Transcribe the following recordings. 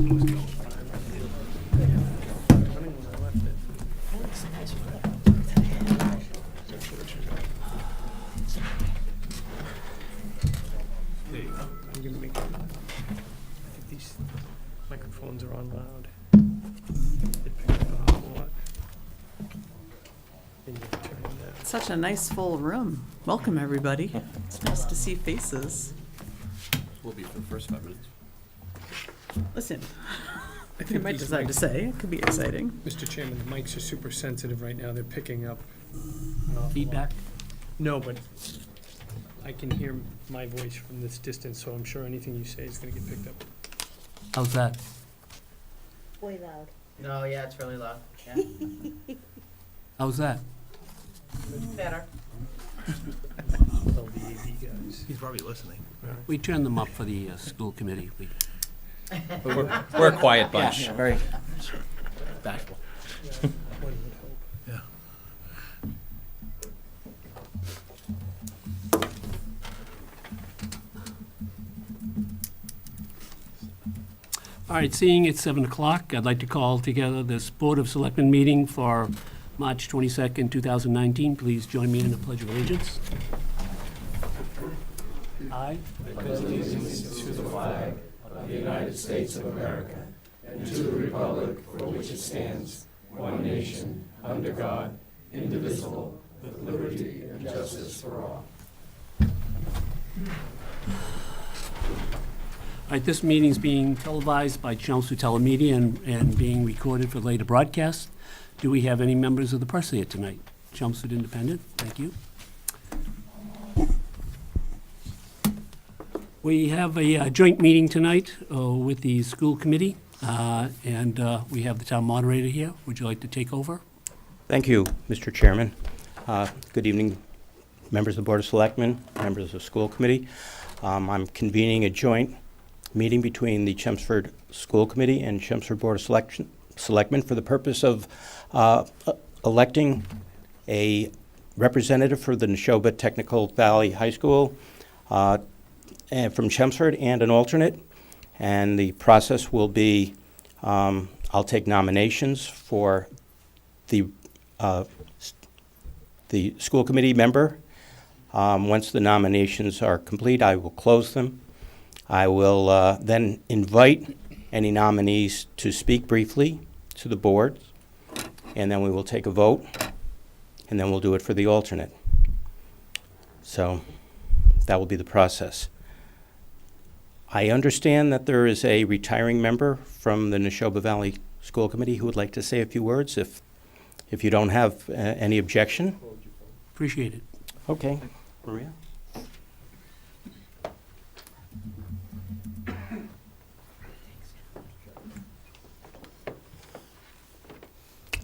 There you go. I'm gonna make. I think these microphones are on loud. It picked up a whole lot. And you have to turn it down. Such a nice full room. Welcome, everybody. It's nice to see faces. Will be for the first 5 minutes. Listen, I you think might these decide to say, it could be exciting. Mr. Chairman, the mics are super sensitive right now. They're picking up an awful lot. Feedback? No, but I can hear my voice from this distance, so I'm sure anything you say is gonna get picked up. How's that? Way loud. No, yeah, it's really loud. Yeah. How's that? Better. All the AV guys. He's probably listening. We turned them up for the school committee. We're a quiet bunch. Yeah, very. Bashful. One would hope. Yeah. All right, seeing it's 7 o'clock, I'd like to call together this Board of Selectmen meeting for March 22nd, 2019. Please join me in the Pledge of Allegiance. I All right, this meeting is being televised by Chelmsford Telemedia and being recorded for later broadcast. Do we have any members of the press here tonight? Chelmsford Independent, thank you. We have a joint meeting tonight with the school committee, and we have the town moderator here. Would you like to take over? Thank you, Mr. Chairman. Good evening, members of the Board of Selectmen, members of the school committee. I'm convening a joint meeting between the Chelmsford School Committee and Chelmsford Board of Selectmen for the purpose of electing a representative for the Neshoba Technical Valley High School and from Chelmsford and an alternate. And the process will be, I'll take nominations for the school committee member. Once the nominations are complete, I will close them. I will then invite any nominees to speak briefly to the board, and then we will take a vote, and then we'll do it for the alternate. So that will be the process. I understand that there is a retiring member from the Neshoba Valley School Committee who would like to say a few words, if you don't have any objection. Appreciate it. Okay. Maria?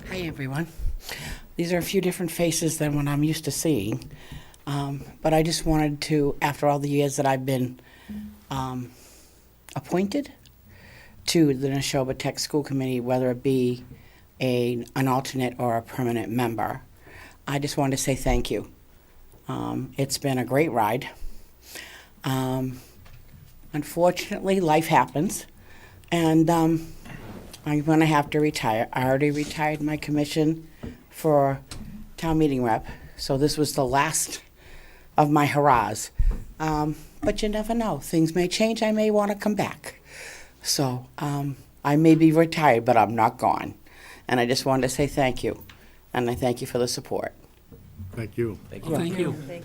Hi, everyone. These are a few different faces than what I'm used to seeing. But I just wanted to, after all the years that I've been appointed to the Neshoba Tech School Committee, whether it be an alternate or a permanent member, I just wanted to say thank you. It's been a great ride. Unfortunately, life happens, and I'm going to have to retire. I already retired my commission for town meeting rep, so this was the last of my hurrahs. But you never know. Things may change. I may want to come back. So I may be retired, but I'm not gone. And I just wanted to say thank you, and I thank you for the support. Thank you. Well, thank you. Thank you.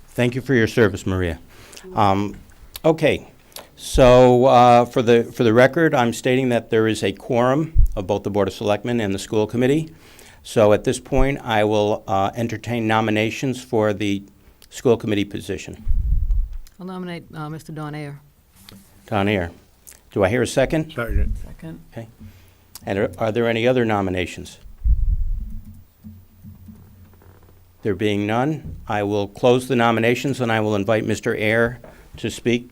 Thank you for your service, Maria. Okay, so for the record, I'm stating that there is a quorum of both the Board of Selectmen and the school committee. So at this point, I will entertain nominations for the school committee position. I'll nominate Mr. Don Ayer. Don Ayer. Do I hear a second? Second. Second. Okay. And are there any other nominations? There being none, I will close the nominations and I will invite Mr. Ayer to speak,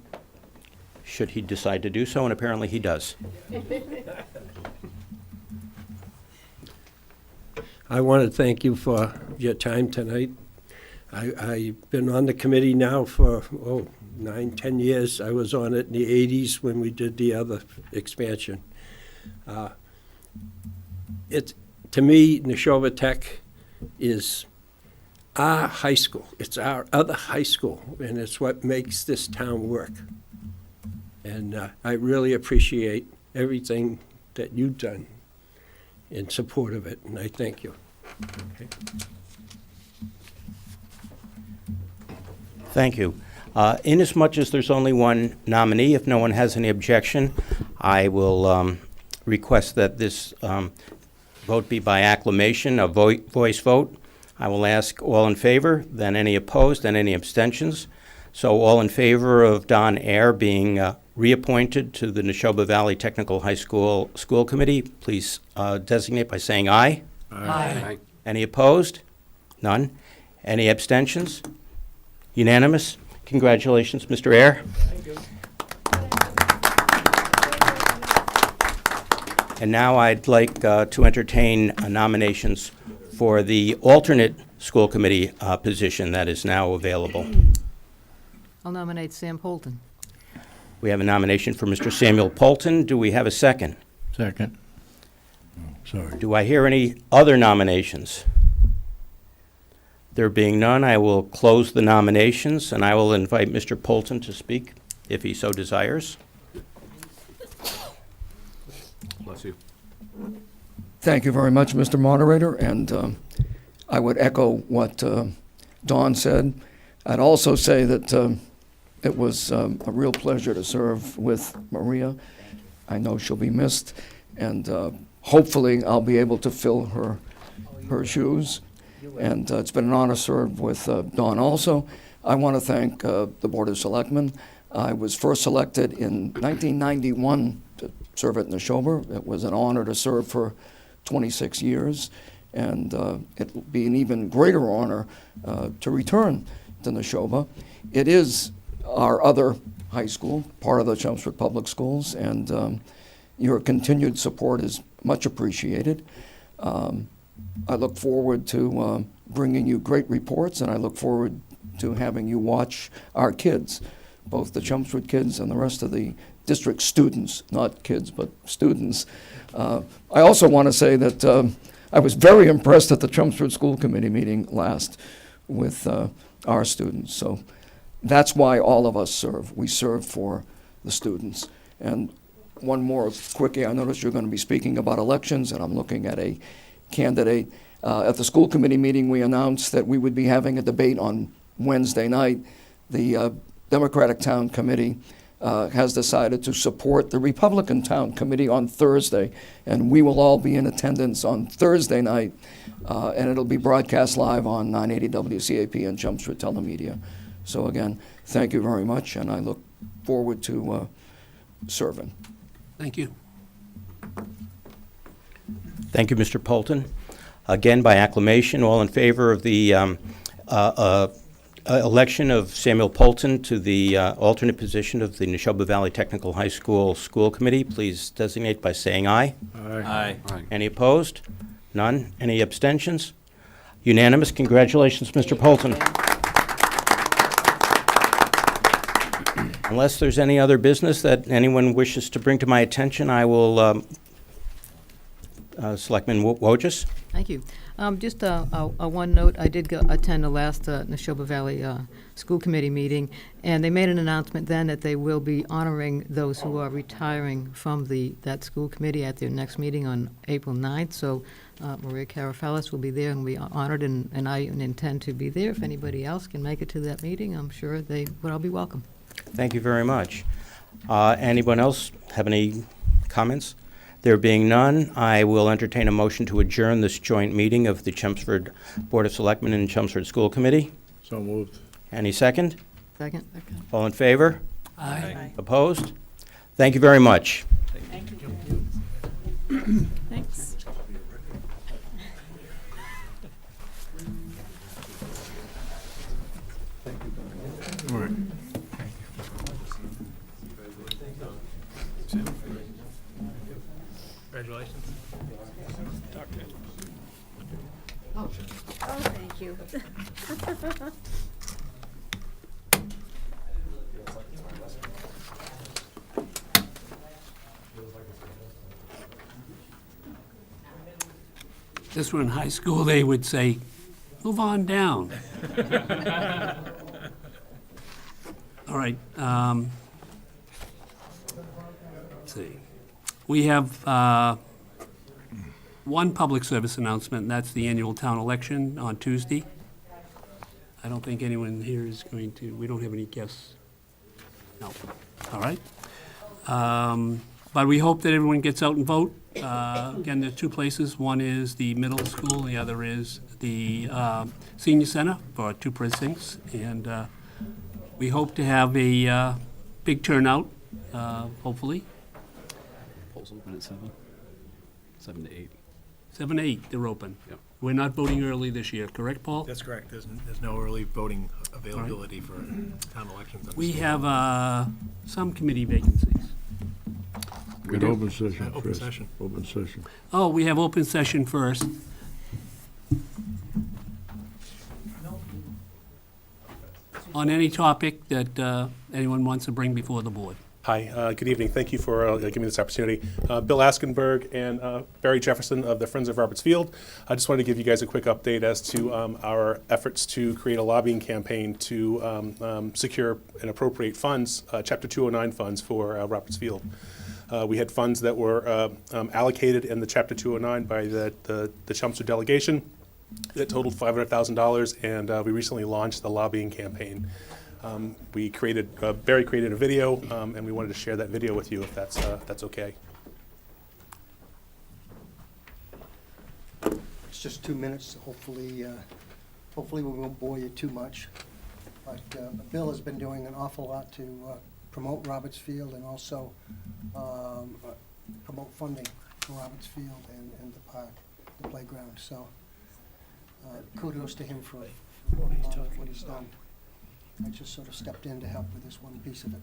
should he decide to do so, and apparently he does. I want to thank you for your time tonight. I've been on the committee now for, 9, 10 years. I was on it in the 80s when we did the other expansion. To me, Neshoba Tech is our high school. It's our other high school, and it's what makes this town work. And I really appreciate everything that you've done in support of it, and I thank you. Thank you. Inasmuch as there's only one nominee, if no one has any objection, I will request that this vote be by acclamation, a voice vote. I will ask all in favor, then any opposed, then any abstentions. So all in favor of Don Ayer being reappointed to the Neshoba Valley Technical High School School Committee, please designate by saying aye. Aye. Any opposed? None. Any abstentions? Unanimous. Congratulations, Mr. Ayer. Thank you. And now I'd like to entertain nominations for the alternate school committee position that is now available. I'll nominate Sam Holton. We have a nomination for Mr. Samuel Polton. Do we have a second? Second. Sorry. Do I hear any other nominations? There being none, I will close the nominations, and I will invite Mr. Polton to speak, if he so desires. Bless you. Thank you very much, Mr. Moderator, and I would echo what Dawn said. I'd also say that it was a real pleasure to serve with Maria. I know she'll be missed, and hopefully I'll be able to fill her shoes. And it's been an honor to serve with Dawn also. I want to thank the Board of Selectmen. I was first selected in 1991 to serve at Neshoba. It was an honor to serve for 26 years, and it will be an even greater honor to return to Neshoba. It is our other high school, part of the Chelmsford Public Schools, and your continued support is much appreciated. I look forward to bringing you great reports, and I look forward to having you watch our kids, both the Chelmsford kids and the rest of the district students, not kids, but students. I also want to say that I was very impressed at the Chelmsford School Committee meeting last with our students. So that's why all of us serve. We serve for the students. And one more quickie, I noticed you're going to be speaking about elections, and I'm looking at a candidate. At the school committee meeting, we announced that we would be having a debate on Wednesday night. The Democratic Town Committee has decided to support the Republican Town Committee on Thursday, and we will all be in attendance on Thursday night, and it'll be broadcast live on 980 WCAP and Chelmsford Telemedia. So again, thank you very much, and I look forward to serving. Thank you. Thank you, Mr. Polton. Again, by acclamation, all in favor of the election of Samuel Polton to the alternate position of the Neshoba Valley Technical High School School Committee, please designate by saying aye. Aye. Any opposed? None. Any abstentions? Unanimous. Congratulations, Mr. Polton. Unless there's any other business that anyone wishes to bring to my attention, I will, Selectman Wojcik. Thank you. Just a one note, I did attend the last Neshoba Valley School Committee meeting, and they made an announcement then that they will be honoring those who are retiring from that school committee at their next meeting on April 9th. So Maria Carafellis will be there and be honored, and I intend to be there. If anybody else can make it to that meeting, I'm sure they would all be welcome. Thank you very much. Anyone else have any comments? There being none, I will entertain a motion to adjourn this joint meeting of the Chelmsford Board of Selectmen and Chelmsford School Committee. So moved. Any second? Second? All in favor? Aye. Opposed? Thank you very much. Thanks. All right. Congratulations. Oh, thank Thank you. This were in high school, they would say, move on down. All right. Let's see. We have one public service announcement, and that's the annual town election on Tuesday. I don't think anyone here is going to, we don't have any guests. No. All right. But we hope that everyone gets out and vote. Again, there are two places. One is the middle school, the other is the senior center for two precincts. And we hope to have a big turnout, hopefully. Polls open at 7. 7 to 8. 7 to 8, they're open. Yep. We're not voting early this year, correct, Paul? That's correct. There's no early voting availability for town elections. We have some committee vacancies. Good open session Open first. session. Open session. Oh, we have open session first. On any topic that anyone wants to bring before the board. Hi, good evening. Thank you for giving me this opportunity. Bill Askenberg and Barry Jefferson of the Friends of Roberts Field. I just wanted to give you guys a quick update as to our efforts to create a lobbying campaign to secure and appropriate funds, Chapter 209 funds for Roberts Field. We had funds that were allocated in the Chapter 209 by the Chelmsford delegation that totaled $500,000, and we recently launched the lobbying campaign. Barry created a video, and we wanted to share that video with you if that's okay. It's just 2 minutes, hopefully we won't bore you too much. But Bill has been doing an awful lot to promote Roberts Field and also promote funding for Roberts Field and the park, the playground. So kudos to him for what he's done. I just sort of stepped in to help with this one piece of it.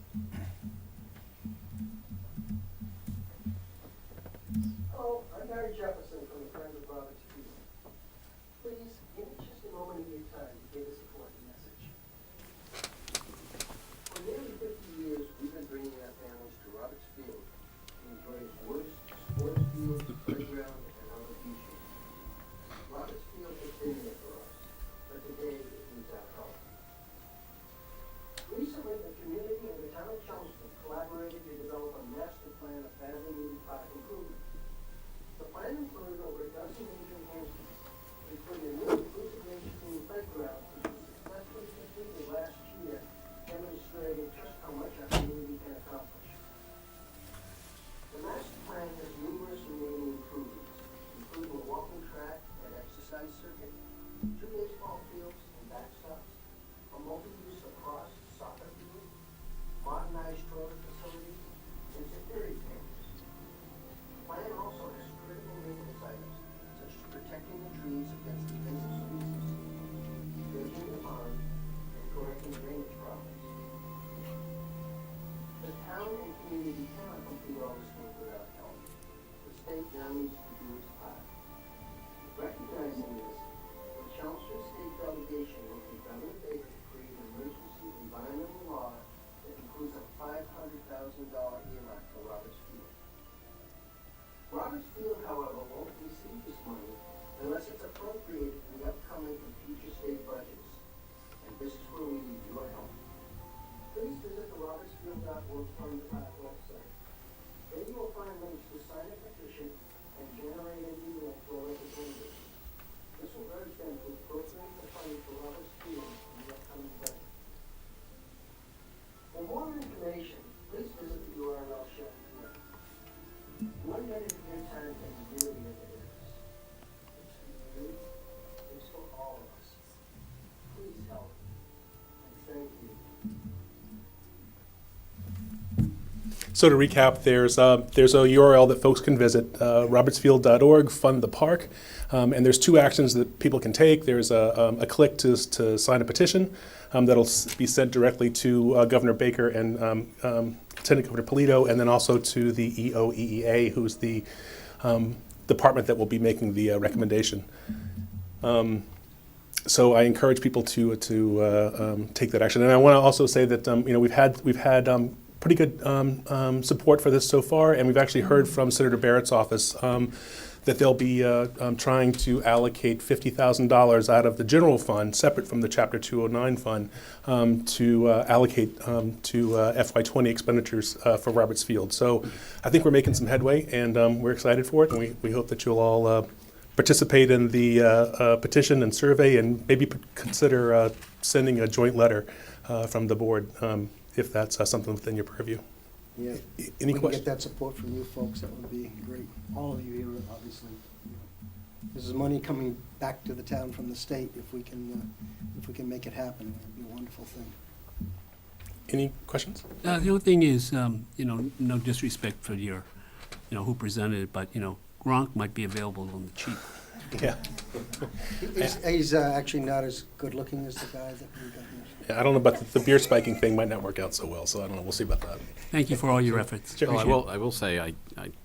Hello, I'm Barry Jefferson from the Friends of Roberts Field. Please give me just a moment of your time to give us a important message. For nearly 50 years, we've been bringing our families to Roberts Field to enjoy its worst sports fields, playground, and other features. Roberts Field has been there for us, but today it needs our help. Recently, the community and the town of Chelmsford collaborated to develop a master plan of badly needed park improvements. The plan included over a dozen major enhancements, including a new inclusive nature-themed playground, which was successfully completed last year, demonstrating just how much our community can accomplish. The master plan has numerous remaining improvements, including a walking track and exercise circuit, 2 baseball fields and backstops, a multi-use lacrosse, soccer field, modernized toilet facilities, and security cameras. The plan also has critical maintenance items, such as protecting the trees against invasive species, dredging the pond, and correcting drainage problems. The town and community cannot complete all this work without help. The state now needs to do its part. Recognizing this, the Chelmsford State Delegation will be Governor Baker to create an emergency environmental law that includes a $500,000 earmark for Roberts Field. Roberts Field, however, won't receive this money unless it's appropriated in the upcoming and future state budgets. And this is where we need your help. Please visit the robertsfield.org fund website. There you will find links to sign a petition and generate an email to our representatives. This will urge them to appropriate the funding for Roberts Field in the upcoming budget. For more information, please visit the URL shown here. 1 minute of your time can really make a difference. It's for you, it's for all of us. Please help, and thank you. So to recap, there's a URL that folks can visit, robertsfield.org, fund the park, and there's 2 actions that people can take. There's a click to sign a petition that'll be sent directly to Governor Baker and Lieutenant Governor Polito, and then also to the EOEEA, who's the department that will be making the recommendation. So I encourage people to take that action. And I want to also say that we've had pretty good support for this so far, and we've actually heard from Senator Barrett's office that they'll be trying to allocate $50,000 out of the general fund, separate from the Chapter 209 fund, to allocate to FY20 expenditures for Roberts Field. So I think we're making some headway, and we're excited for it, and we hope that you'll all participate in the petition and survey, and maybe consider sending a joint letter from the board if that's something within your purview. Yeah. Any We can questions? get that support from you folks, that would be great. All of you here, obviously. This is money coming back to the town from the state. If we can make it happen, it would be a wonderful thing. Any questions? The only thing is, no disrespect for your, who presented it, but, Gronk might be available on the cheap. Yeah. He's actually not as good looking as the guy that we got here. Yeah, I don't know about the beer spiking thing. Might not work out so well. So I don't know. We'll see about that. Thank you for all your efforts. Sure. I will say, I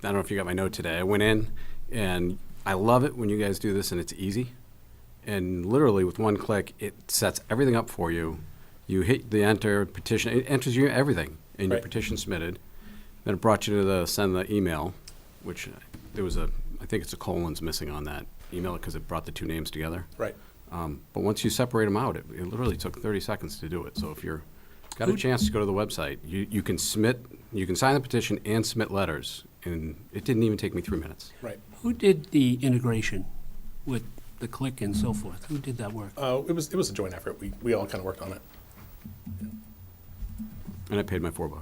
don't know if you got my note today. I went in, and I love it when you guys do this and it's easy. And literally with one click, it sets everything up for you. You hit the enter petition, it enters you everything, and your petition submitted. Then it brought you to send the email, which there was I think it's a colon's missing on that email because it brought the two names together. Right. But once you separate them out, it literally took 30 seconds to do it. So if you're got a chance to go to the website, you can sign the petition and submit letters, and it didn't even take me 3 minutes. Right. Who did the integration with the click and so forth? Who did that work? It was a joint effort. We all kind of worked on it. And I paid my $4.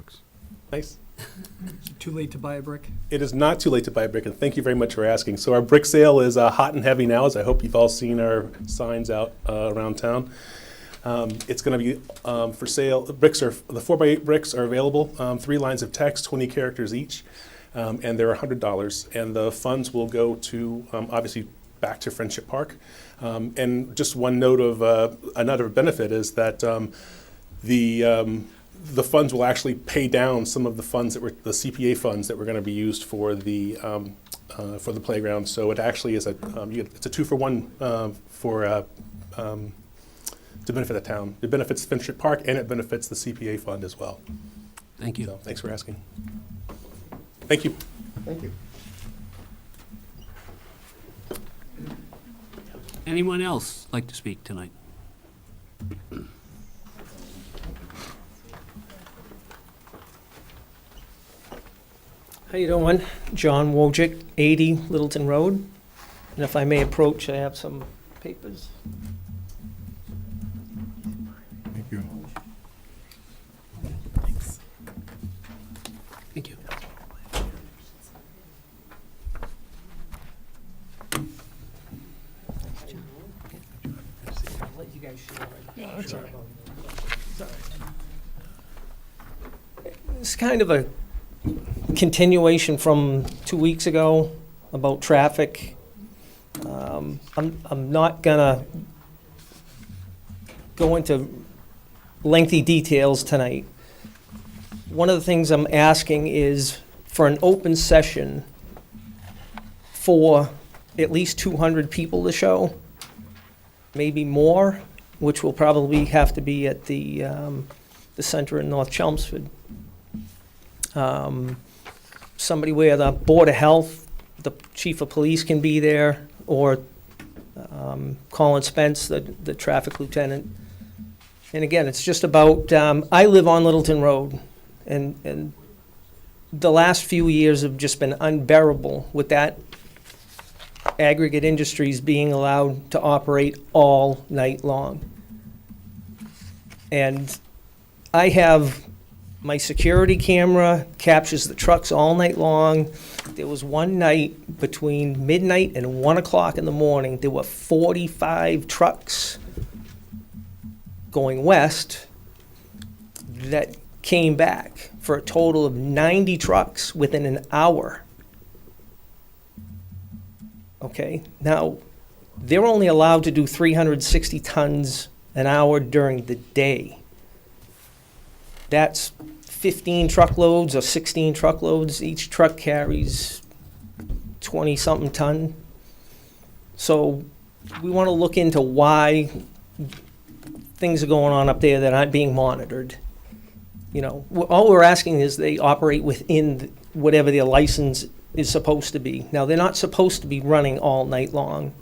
Nice. Too late to buy a brick? It is not too late to buy a brick, and thank you very much for asking. So our brick sale is hot and heavy now, as I hope you've all seen our signs out around town. It's going to be for sale. The 4x8 bricks are available, 3 lines of text, 20 characters each, and they're $100. And the funds will go to, obviously, back to Friendship Park. And just one note of another benefit is that the funds will actually pay down some of the funds that were the CPA funds that were going to be used for the playground. So it actually is it's a 2-for-1 to benefit the town. It benefits Friendship Park and it benefits the CPA fund as well. Thank you. So thanks for asking. Thank you. Thank you. Anyone else like to speak tonight? How you doing? John Wojcik, 80 Littleton Road. And if I may approach, I have some papers. Thank you. Thanks. Thank you. I'll let you guys share. It's kind of a continuation from 2 weeks ago about traffic. I'm not gonna go into lengthy details tonight. One of the things I'm asking is for an open session for at least 200 people to show, maybe more, which will probably have to be at the center in North Chelmsford. Somebody where the Board of Health, the Chief of Police can be there, or Colin Spence, the Traffic Lieutenant. And again, it's just about, I live on Littleton Road, and the last few years have just been unbearable with that aggregate industries being allowed to operate all night long. And I have my security camera captures the trucks all night long. There was one night between midnight and 1 o'clock in the morning, there were 45 trucks going west that came back for a total of 90 trucks within an hour. Okay, now, they're only allowed to do 360 tons an hour during the day. That's 15 truckloads or 16 truckloads. Each truck carries 20-something ton. So we want to look into why things are going on up there that aren't being monitored. You know, all we're asking is they operate within whatever their license is supposed to be. Now, they're not supposed to be running all night long.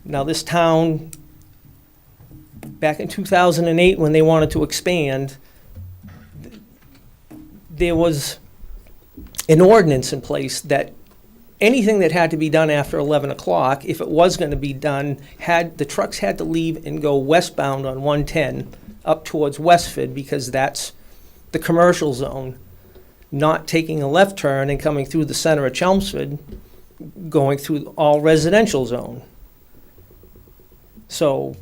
Now, this town, back in 2008, when they wanted to expand, there was an ordinance in place that anything that had to be done after 11 o'clock, if it was going to be done, the trucks had to leave and go westbound on 110 up towards Westford, because that's the commercial zone, not taking a left turn and coming through the center of Chelmsford, going through all residential zone. So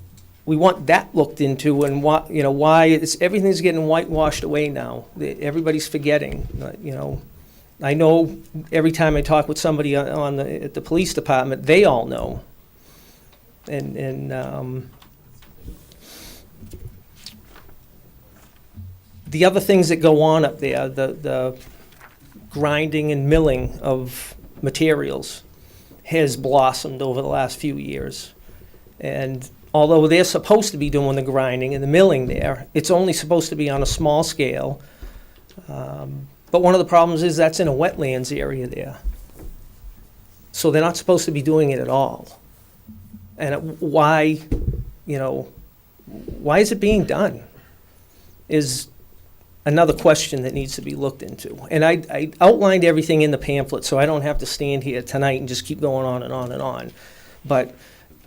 we want that looked into, and why everything's getting whitewashed away now. Everybody's forgetting, I know every time I talk with somebody at the police department, they all know. And the other things that go on up there, the grinding and milling of materials has blossomed over the last few years. And although they're supposed to be doing the grinding and the milling there, it's only supposed to be on a small scale. But one of the problems is that's in a wetlands area there. So they're not supposed to be doing it at all. And why is it being done is another question that needs to be looked into. And I outlined everything in the pamphlet, so I don't have to stand here tonight and just keep going on and on and on. But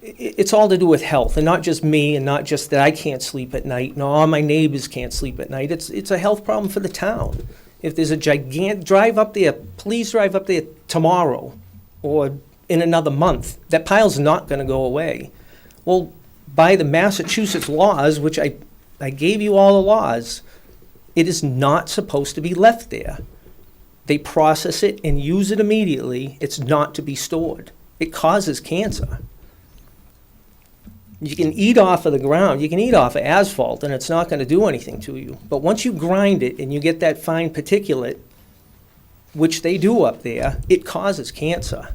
it's all to do with health, and not just me, and not just that I can't sleep at night, and all my neighbors can't sleep at night. It's a health problem for the town. If there's a gigantic drive up there, please drive up there tomorrow or in another month. That pile's not going to go away. Well, by the Massachusetts laws, which I gave you all the laws, it is not supposed to be left there. They process it and use it immediately. It's not to be stored. It causes cancer. You can eat off of the ground, you can eat off of asphalt, and it's not going to do anything to you. But once you grind it and you get that fine particulate, which they do up there, it causes cancer.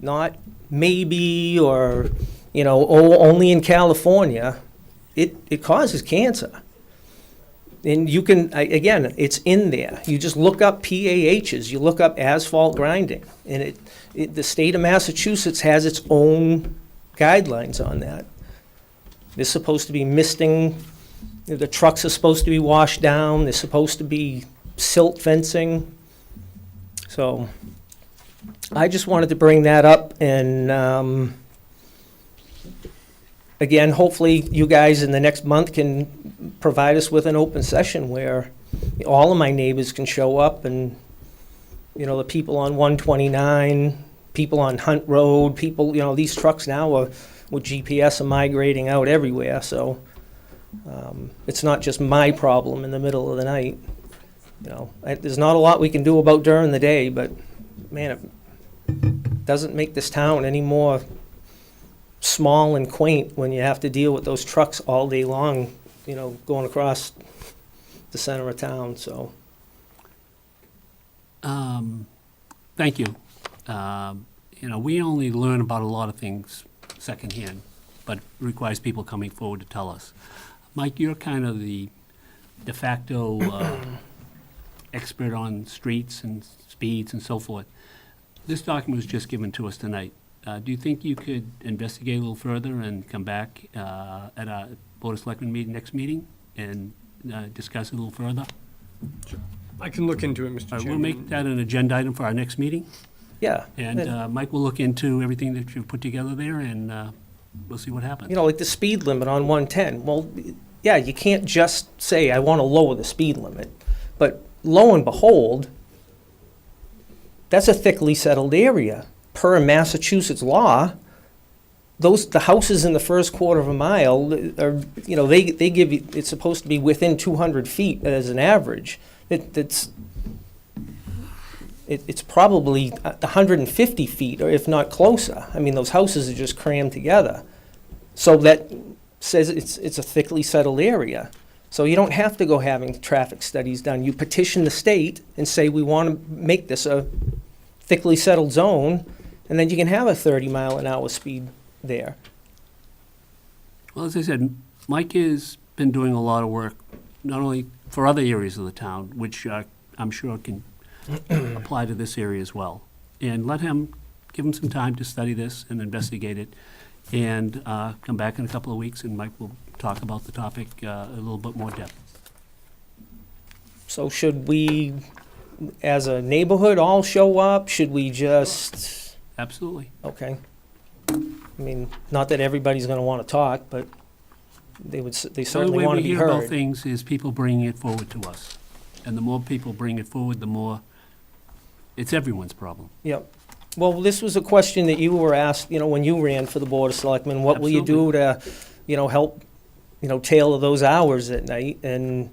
Not maybe or, only in California. It causes cancer. And you can, again, it's in there. You just look up PAHs, you look up asphalt grinding, and the state of Massachusetts has its own guidelines on that. They're supposed to be misting, the trucks are supposed to be washed down, they're supposed to be silt fencing. So I just wanted to bring that up, and again, hopefully you guys in the next month can provide us with an open session where all of my neighbors can show up, and the people on 129, people on Hunt Road, people, these trucks now are with GPS are migrating out everywhere, so it's not just my problem in the middle of the night. There's not a lot we can do about during the day, but man, it doesn't make this town any more small and quaint when you have to deal with those trucks all day long, going across the center of town, so. Thank you. We only learn about a lot of things secondhand, but it requires people coming forward to tell us. Mike, you're kind of the de facto expert on streets and speeds and so forth. This document was just given to us tonight. Do you think you could investigate a little further and come back at our Board of Selectmen next meeting and discuss it a little further? Sure. I can look into it, Mr. Chairman. We'll make that an agenda item for our next meeting. Yeah. And Mike will look into everything that you've put together there, and we'll see what happens. Like the speed limit on 110. Well, yeah, you can't just say, I want to lower the speed limit. But lo and behold, that's a thickly settled area. Per Massachusetts law, the houses in the first quarter of a mile are, they give you, it's supposed to be within 200 feet as an average. It's probably 150 feet, or if not closer. I mean, those houses are just crammed together. So that says it's a thickly settled area. So you don't have to go having traffic studies done. You petition the state and say, we want to make this a thickly settled zone, And then you can have a 30-mile-an-hour speed there. Well, as I said, Mike has been doing a lot of work, not only for other areas of the town, which I'm sure can apply to this area as well. And give him some time to study this and investigate it, and come back in a couple of weeks, and Mike will talk about the topic a little bit more depth. So should we, as a neighborhood, all show up? Should we just, Absolutely. okay. I mean, not that everybody's gonna wanna talk, but they certainly wanna be The only way we hear about heard. things is people bringing it forward to us. And the more people bring it forward, the more, it's everyone's problem. Yep. Well, this was a question that you were asked, when you ran for the Board of Selectmen. What will you do to, help, tailor those hours at night? And,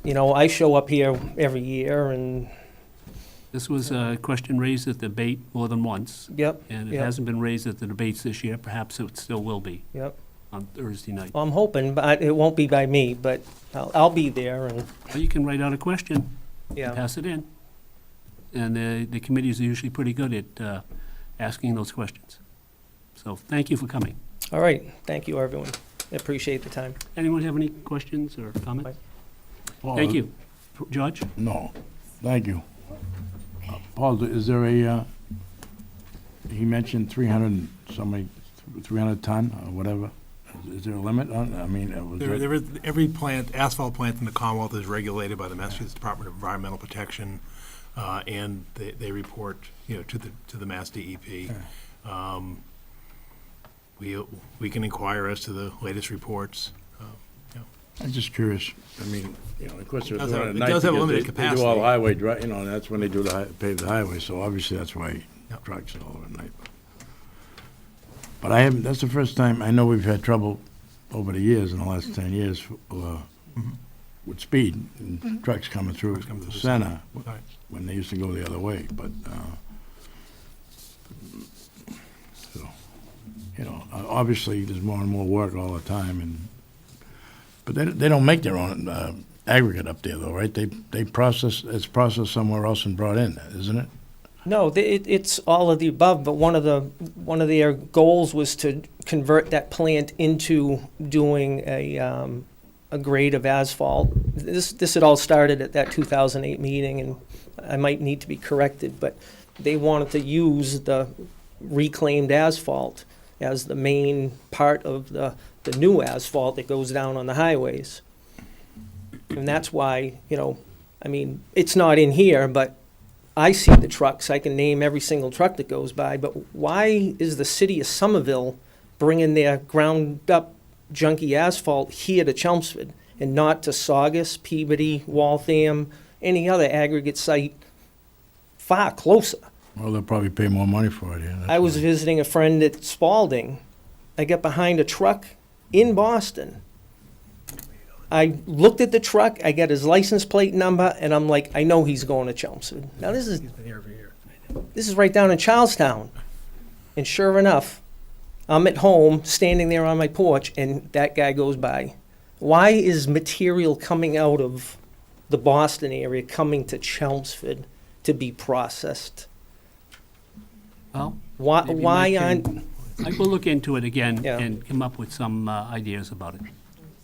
I show up here every year and, This was a question raised at the debate more than once. yep, And it yep, hasn't been raised at the debates this year. Perhaps it still will be yep. on Thursday night. Well, I'm hoping, but it won't be by me, but I'll be there and, Or you can write out a question, yeah. pass it in. And the committees are usually pretty good at asking those questions. So thank you for coming. All right. Thank you, everyone. I appreciate the time. Anyone have any questions or comments? Paul, Thank you. George? No, thank you. Paul, is there a, he mentioned 300 ton or whatever. Is there a limit on, was that- There is, every asphalt plant in the Commonwealth is regulated by the Massachusetts Department of Environmental Protection, and they report, to the Mass DEP. We can inquire as to the latest reports. I'm just curious. Of course, they're It does doing it have- at it night does have a because limited they do all capacity. highway, that's when they do pave the highway, so obviously that's why Yep. trucks all over at night. But that's the first time, I know we've had trouble over the years, in the last 10 years, with speed, and trucks coming through the center, Right. when they used to go the other way, but, so, obviously, there's more and more work all the time, but they don't make their own aggregate up there, though, right? They process, it's processed somewhere else and brought in, isn't it? No, it's all of the above, but one of their goals was to convert that plant into doing a grade of asphalt. This had all started at that 2008 meeting, and I might need to be corrected, but they wanted to use the reclaimed asphalt as the main part of the new asphalt that goes down on the highways. And that's why, it's not in here, but I see the trucks. I can name every single truck that goes by, but why is the city of Somerville bringing their ground-up junky asphalt here to Chelmsford and not to Saugus, Peabody, Waltham, any other aggregate site far closer? Well, they'll probably pay more money for it, yeah. that's I was why. visiting a friend at Spalding. I got behind a truck in Boston. I looked at the truck, I got his license plate number, and I'm like, I know he's going to Chelmsford. Now, this is He's been here every year. This is right down in Charlestown. And sure enough, I'm at home, standing there on my porch, and that guy goes by. Why is material coming out of the Boston area coming to Chelmsford to be processed? Well, Why, maybe why Mike aren't, can- Mike will look into it again Yeah. and come up with some ideas about it.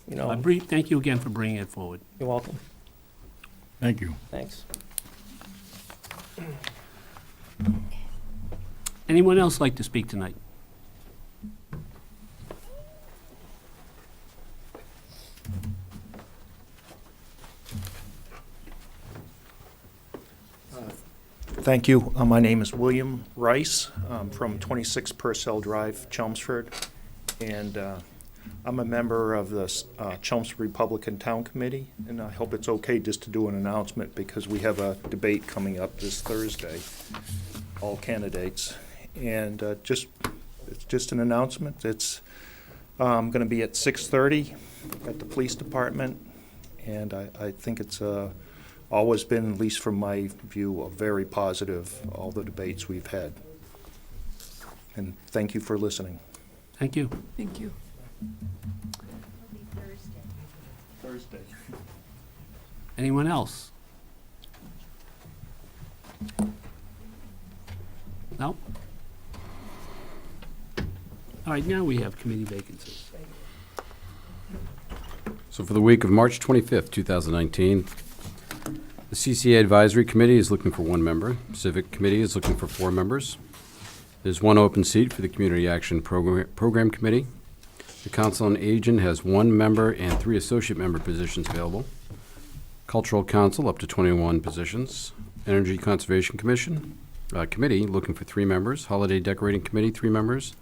you Thank you again for bringing it forward. you're welcome. Thank you. Thanks. Anyone else like to speak tonight? Thank you. My name is William Rice. I'm from 26 Purcell Drive, Chelmsford, and I'm a member of the Chelmsford Republican Town Committee, and I hope it's okay just to do an announcement because we have a debate coming up this Thursday, all candidates, and it's just an announcement. It's going to be at 6:30 at the police department, and I think it's always been, at least from my view, very positive, all the debates we've had. And thank you for listening. Thank you. Thank you. Thursday. Anyone else? No? All right, now we have committee vacancies. So for the week of March 25th, 2019, the CCA Advisory Committee is looking for 1 member. Civic Committee is looking for 4 members. There's 1 open seat for the Community Action Program Committee. The Council on Aging has 1 member and 3 associate member positions available. Cultural Council, up to 21 positions. Energy Conservation Committee, looking for 3 members. Holiday Decorating Committee, 3 members.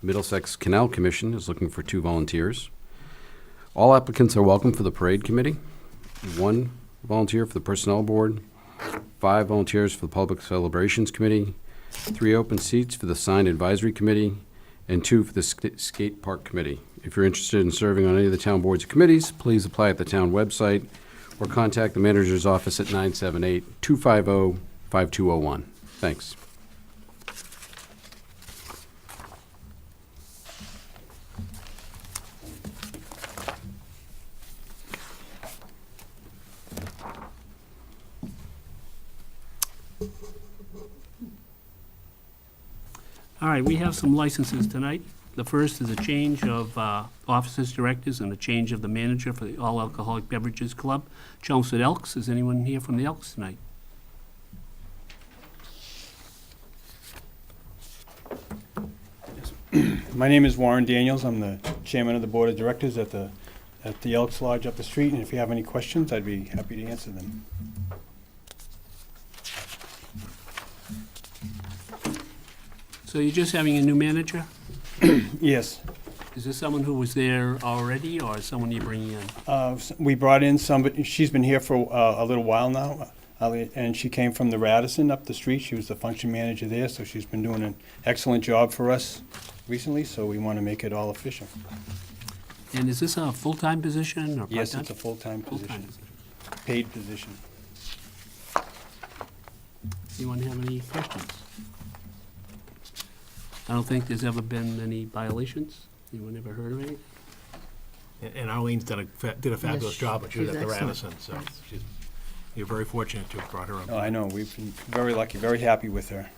Middlesex Canal Commission is looking for 2 volunteers. All applicants are welcome for the Parade Committee. 1 volunteer for the Personnel Board. 5 volunteers for the Public Celebrations Committee. 3 open seats for the Sign Advisory Committee, and 2 for the Skate Park Committee. If you're interested in serving on any of the town boards or committees, please apply at the town website or contact the manager's office at 978-250-5201. Thanks. All right, we have some licenses tonight. The first is a change of officers, directors, and a change of the manager for the All Alcoholic Beverages Club, Chelmsford Elks. Is anyone here from the Elks tonight? My name is Warren Daniels. I'm the chairman of the board of directors at the Elks Lodge up the street, and if you have any questions, I'd be happy to answer them. So you're just having a new manager? Yes. Is this someone who was there already, or someone you're bringing in? We brought in somebody, she's been here for a little while now, and she came from the Radisson up the street. She was the function manager there, so she's been doing an excellent job for us recently, so we want to make it all efficient. And is this a full-time position or part-time? Yes, it's a full-time position, paid position. Anyone have any questions? I don't think there's ever been any violations. Anyone ever heard of any? And Arlene's did a fabulous Yes, job, but she was she's at the excellent. Radisson, so you're very fortunate to have brought her up. Oh, I know, we've been very lucky, very happy with her.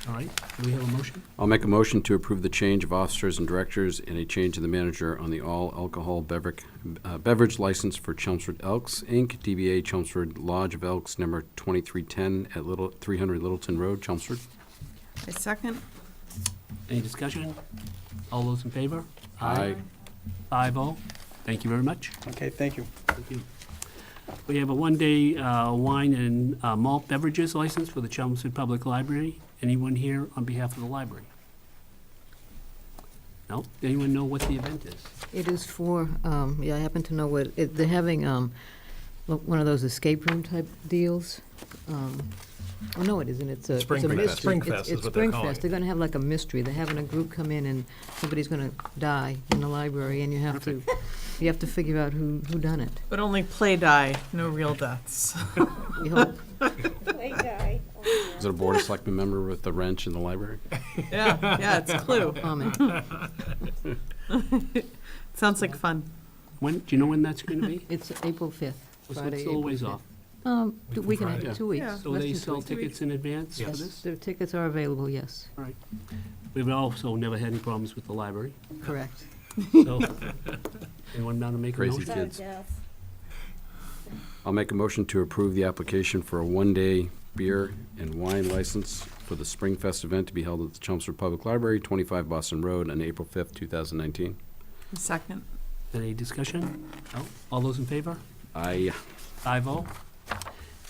All right, do we have a motion? I'll make a motion to approve the change of officers and directors and a change of the manager on the all-alcohol beverage license for Chelmsford Elks, Inc., DBA Chelmsford Lodge of Elks, number 2310 at 300 Littleton Road, Chelmsford. A second? Any discussion? All those in favor? Aye. 5-0. Thank you very much. Okay, thank you. Thank you. We have a one-day wine and malt beverages license for the Chelmsford Public Library. Anyone here on behalf of the library? No? Anyone know what the event is? It is for, yeah, I happen to know what, they're having one of those escape room type deals. Oh, no, it isn't. It's a mystery. Springfest is what they're calling Springfest. it. They're gonna have like a mystery. They're having a group come in and somebody's gonna die in the library and you have to figure out who done it. But only play die, no real deaths. We hope. Is it a Board of Selectmen member with the wrench in the library? Yeah, it's Clue. Comment. Sounds like fun. When, do you know when that's going to be? It's April 5th, So Friday, it's still a ways April off. 5th. We can Friday. have 2 weeks. Yeah. So less they than 2 sell weeks. tickets in advance for Yes. this? Their tickets are available, yes, All right. We've also never had any problems with the library. correct. So, anyone down to make a Crazy motion? kids. I'll make a motion to approve the application for a one-day beer and wine license for the Springfest event to be held at the Chelmsford Public Library, 25 Boston Road, on April 5th, 2019. A second? Any discussion? No? All those in favor? Aye. 5-0.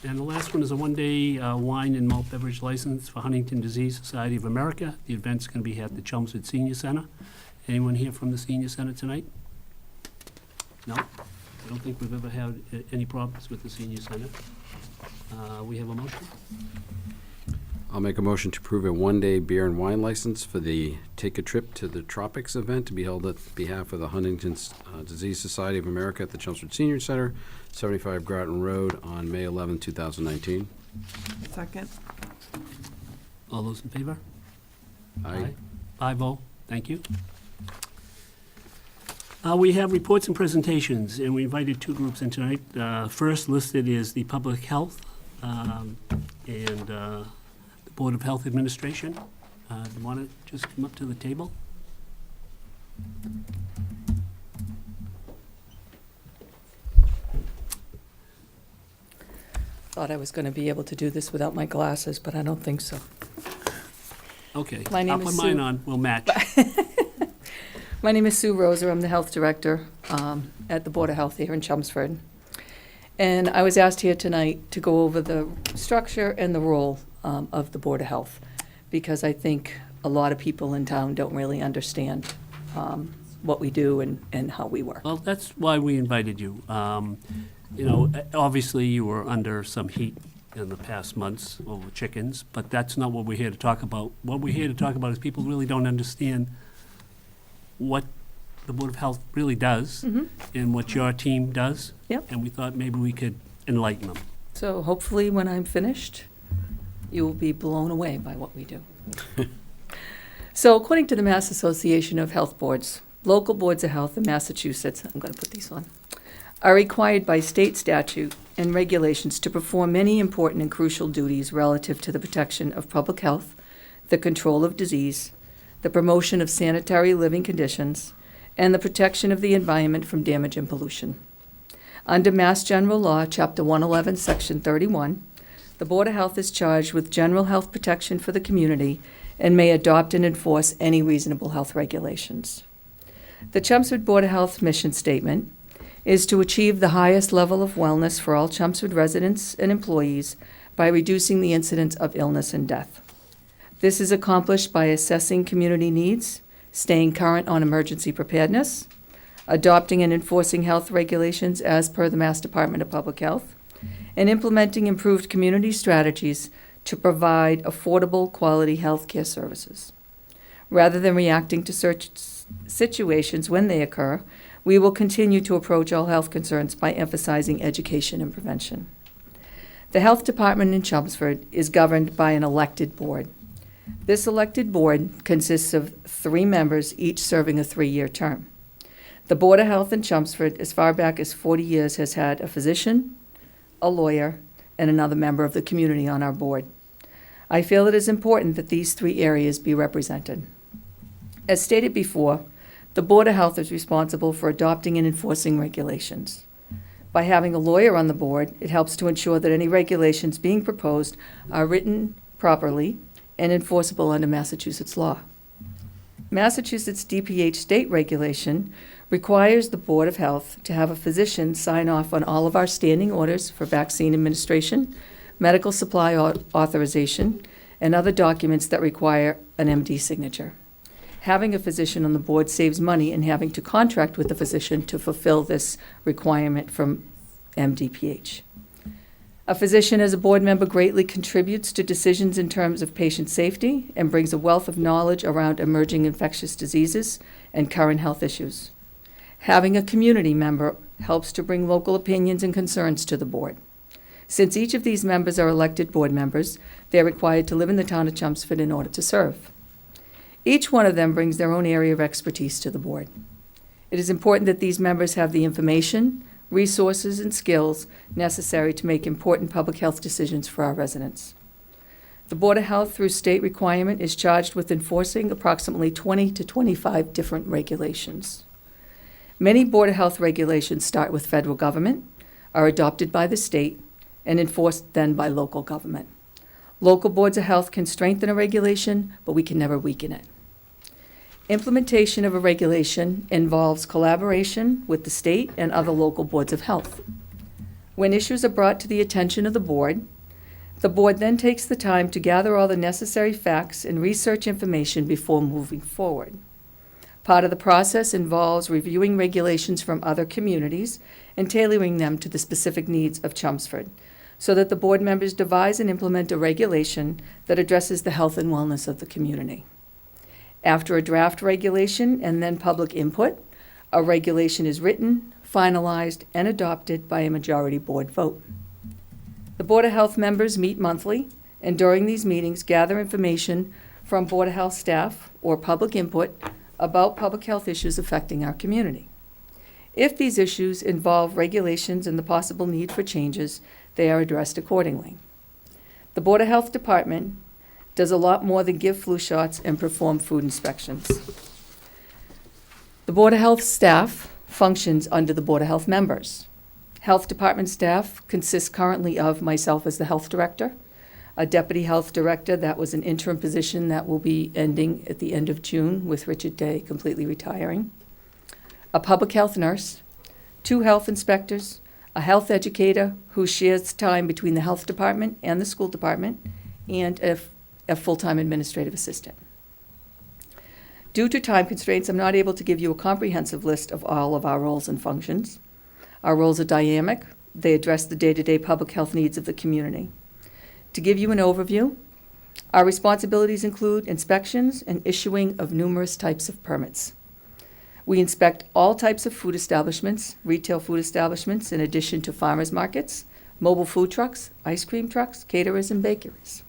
And the last one is a one-day wine and malt beverage license for Huntington Disease Society of America. The event's going to be at the Chelmsford Senior Center. Anyone here from the Senior Center tonight? No? I don't think we've ever had any problems with the Senior Center. We have a motion? I'll make a motion to approve a one-day beer and wine license for the Take a Trip to the Tropics event to be held at behalf of the Huntington's Disease Society of America at the Chelmsford Senior Center, 75 Groton Road, on May 11, 2019. Second? All those in favor? Aye. 5-0. Thank you. We have reports and presentations, and we invited 2 groups in tonight. First listed is the Public Health and the Board of Health Administration. Do you want to just come up to the table? Thought I was going to be able to do this without my glasses, but I don't think so. Okay. My name I'll is put mine Sue. on. We'll match. My name is Sue Roser. I'm the health director at the Board of Health here in Chelmsford. And I was asked here tonight to go over the structure and the role of the Board of Health, because I think a lot of people in town don't really understand what we do and how we work. Well, that's why we invited you. You know, obviously you were under some heat in the past months over chickens, but that's not what we're here to talk about. What we're here to talk about is people really don't understand what the Board of Health really does and what your team does. Yep. And we thought maybe we could enlighten them. So hopefully when I'm finished, you will be blown away by what we do. So according to the Mass Association of Health Boards, local boards of health in Massachusetts, I'm going to put these on, are required by state statute and regulations to perform many important and crucial duties relative to the protection of public health, the control of disease, the promotion of sanitary living conditions, and the protection of the environment from damage and pollution. Under Mass General Law, Chapter 111, Section 31, the Board of Health is charged with general health protection for the community and may adopt and enforce any reasonable health regulations. The Chelmsford Board of Health mission statement is to achieve the highest level of wellness for all Chelmsford residents and employees by reducing the incidence of illness and death. This is accomplished by assessing community needs, staying current on emergency preparedness, adopting and enforcing health regulations as per the Mass Department of Public Health, and implementing improved community strategies to provide affordable, quality health care services. Rather than reacting to situations when they occur, we will continue to approach all health concerns by emphasizing education and prevention. The Health Department in Chelmsford is governed by an elected board. This elected board consists of 3 members, each serving a 3-year term. The Board of Health in Chelmsford, as far back as 40 years, has had a physician, a lawyer, and another member of the community on our board. I feel it is important that these 3 areas be represented. As stated before, the Board of Health is responsible for adopting and enforcing regulations. By having a lawyer on the board, it helps to ensure that any regulations being proposed are written properly and enforceable under Massachusetts law. Massachusetts DPH state regulation requires the Board of Health to have a physician sign off on all of our standing orders for vaccine administration, medical supply authorization, and other documents that require an MD signature. Having a physician on the board saves money in having to contract with the physician to fulfill this requirement from MDPH. A physician as a board member greatly contributes to decisions in terms of patient safety and brings a wealth of knowledge around emerging infectious diseases and current health issues. Having a community member helps to bring local opinions and concerns to the board. Since each of these members are elected board members, they are required to live in the town of Chelmsford in order to serve. Each one of them brings their own area of expertise to the board. It is important that these members have the information, resources, and skills necessary to make important public health decisions for our residents. The Board of Health, through state requirement, is charged with enforcing approximately 20 to 25 different regulations. Many Board of Health regulations start with federal government, are adopted by the state, and enforced then by local government. Local boards of health can strengthen a regulation, but we can never weaken it. Implementation of a regulation involves collaboration with the state and other local boards of health. When issues are brought to the attention of the board then takes the time to gather all the necessary facts and research information before moving forward. Part of the process involves reviewing regulations from other communities and tailoring them to the specific needs of Chelmsford, so that the board members devise and implement a regulation that addresses the health and wellness of the community. After a draft regulation and then public input, a regulation is written, finalized, and adopted by a majority board vote. The Board of Health members meet monthly, and during these meetings gather information from Board of Health staff or public input about public health issues affecting our community. If these issues involve regulations and the possible need for changes, they are addressed accordingly. The Board of Health Department does a lot more than give flu shots and perform food inspections. The Board of Health staff functions under the Board of Health members. Health Department staff consists currently of myself as the Health Director, a Deputy Health Director that was an interim position that will be ending at the end of June with Richard Day completely retiring, a Public Health Nurse, 2 Health Inspectors, a Health Educator who shares time between the Health Department and the School Department, and a full-time Administrative Assistant. Due to time constraints, I'm not able to give you a comprehensive list of all of our roles and functions. Our roles are dynamic. They address the day-to-day public health needs of the community. To give you an overview, our responsibilities include inspections and issuing of numerous types of permits. We inspect all types of food establishments, retail food establishments, in addition to farmers markets, mobile food trucks, ice cream trucks, caterers, and bakeries.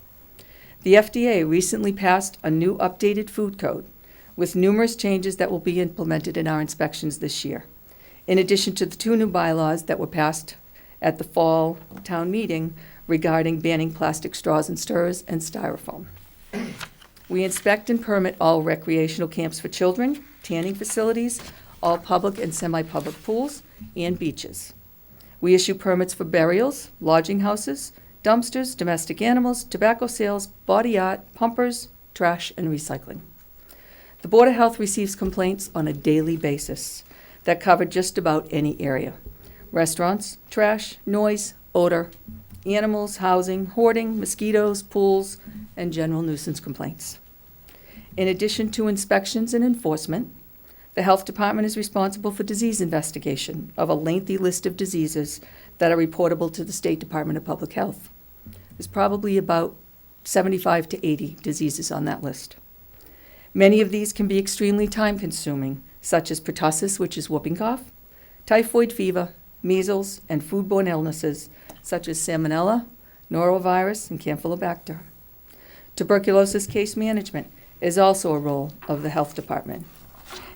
The FDA recently passed a new updated food code with numerous changes that will be implemented in our inspections this year, in addition to the 2 new bylaws that were passed at the fall town meeting regarding banning plastic straws and stirrers and styrofoam. We inspect and permit all recreational camps for children, tanning facilities, all public and semi-public pools, and beaches. We issue permits for burials, lodging houses, dumpsters, domestic animals, tobacco sales, body art, pumpers, trash, and recycling. The Board of Health receives complaints on a daily basis that cover just about any area: restaurants, trash, noise, odor, animals, housing, hoarding, mosquitoes, pools, and general nuisance complaints. In addition to inspections and enforcement, the Health Department is responsible for disease investigation of a lengthy list of diseases that are reportable to the State Department of Public Health. There's probably about 75 to 80 diseases on that list. Many of these can be extremely time-consuming, such as pertussis, which is whooping cough, typhoid fever, measles, and foodborne illnesses, such as salmonella, norovirus, and campylobacter. Tuberculosis case management is also a role of the Health Department.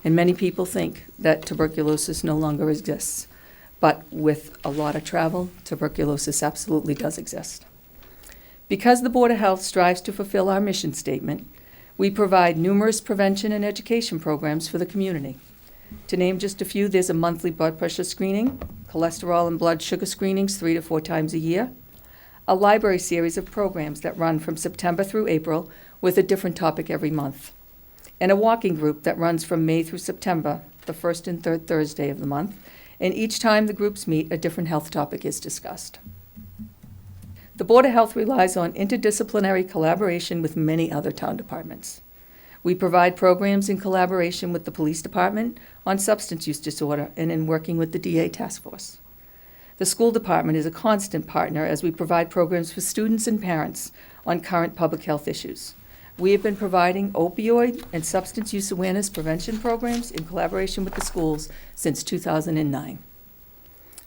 And many people think that tuberculosis no longer exists. But with a lot of travel, tuberculosis absolutely does exist. Because the Board of Health strives to fulfill our mission statement, we provide numerous prevention and education programs for the community. To name just a few, there's a monthly blood pressure screening, cholesterol and blood sugar screenings 3 to 4 times a year, a library series of programs that run from September through April with a different topic every month, and a walking group that runs from May through September, the 1st and 3rd Thursday of the month, and each time the groups meet, a different health topic is discussed. The Board of Health relies on interdisciplinary collaboration with many other town departments. We provide programs in collaboration with the Police Department on substance use disorder and in working with the DA Task Force. The School Department is a constant partner as we provide programs for students and parents on current public health issues. We have been providing opioid and substance use awareness prevention programs in collaboration with the schools since 2009.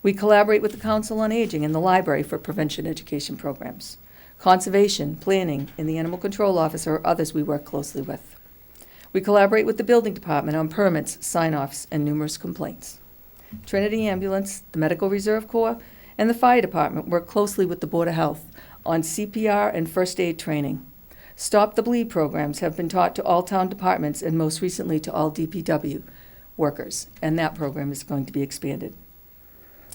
We collaborate with the Council on Aging and the library for prevention education programs. Conservation, planning, and the Animal Control Office are others we work closely with. We collaborate with the Building Department on permits, sign-offs, and numerous complaints. Trinity Ambulance, the Medical Reserve Corps, and the Fire Department work closely with the Board of Health on CPR and first aid training. Stop the Bleed programs have been taught to all town departments and most recently to all DPW workers, and that program is going to be expanded.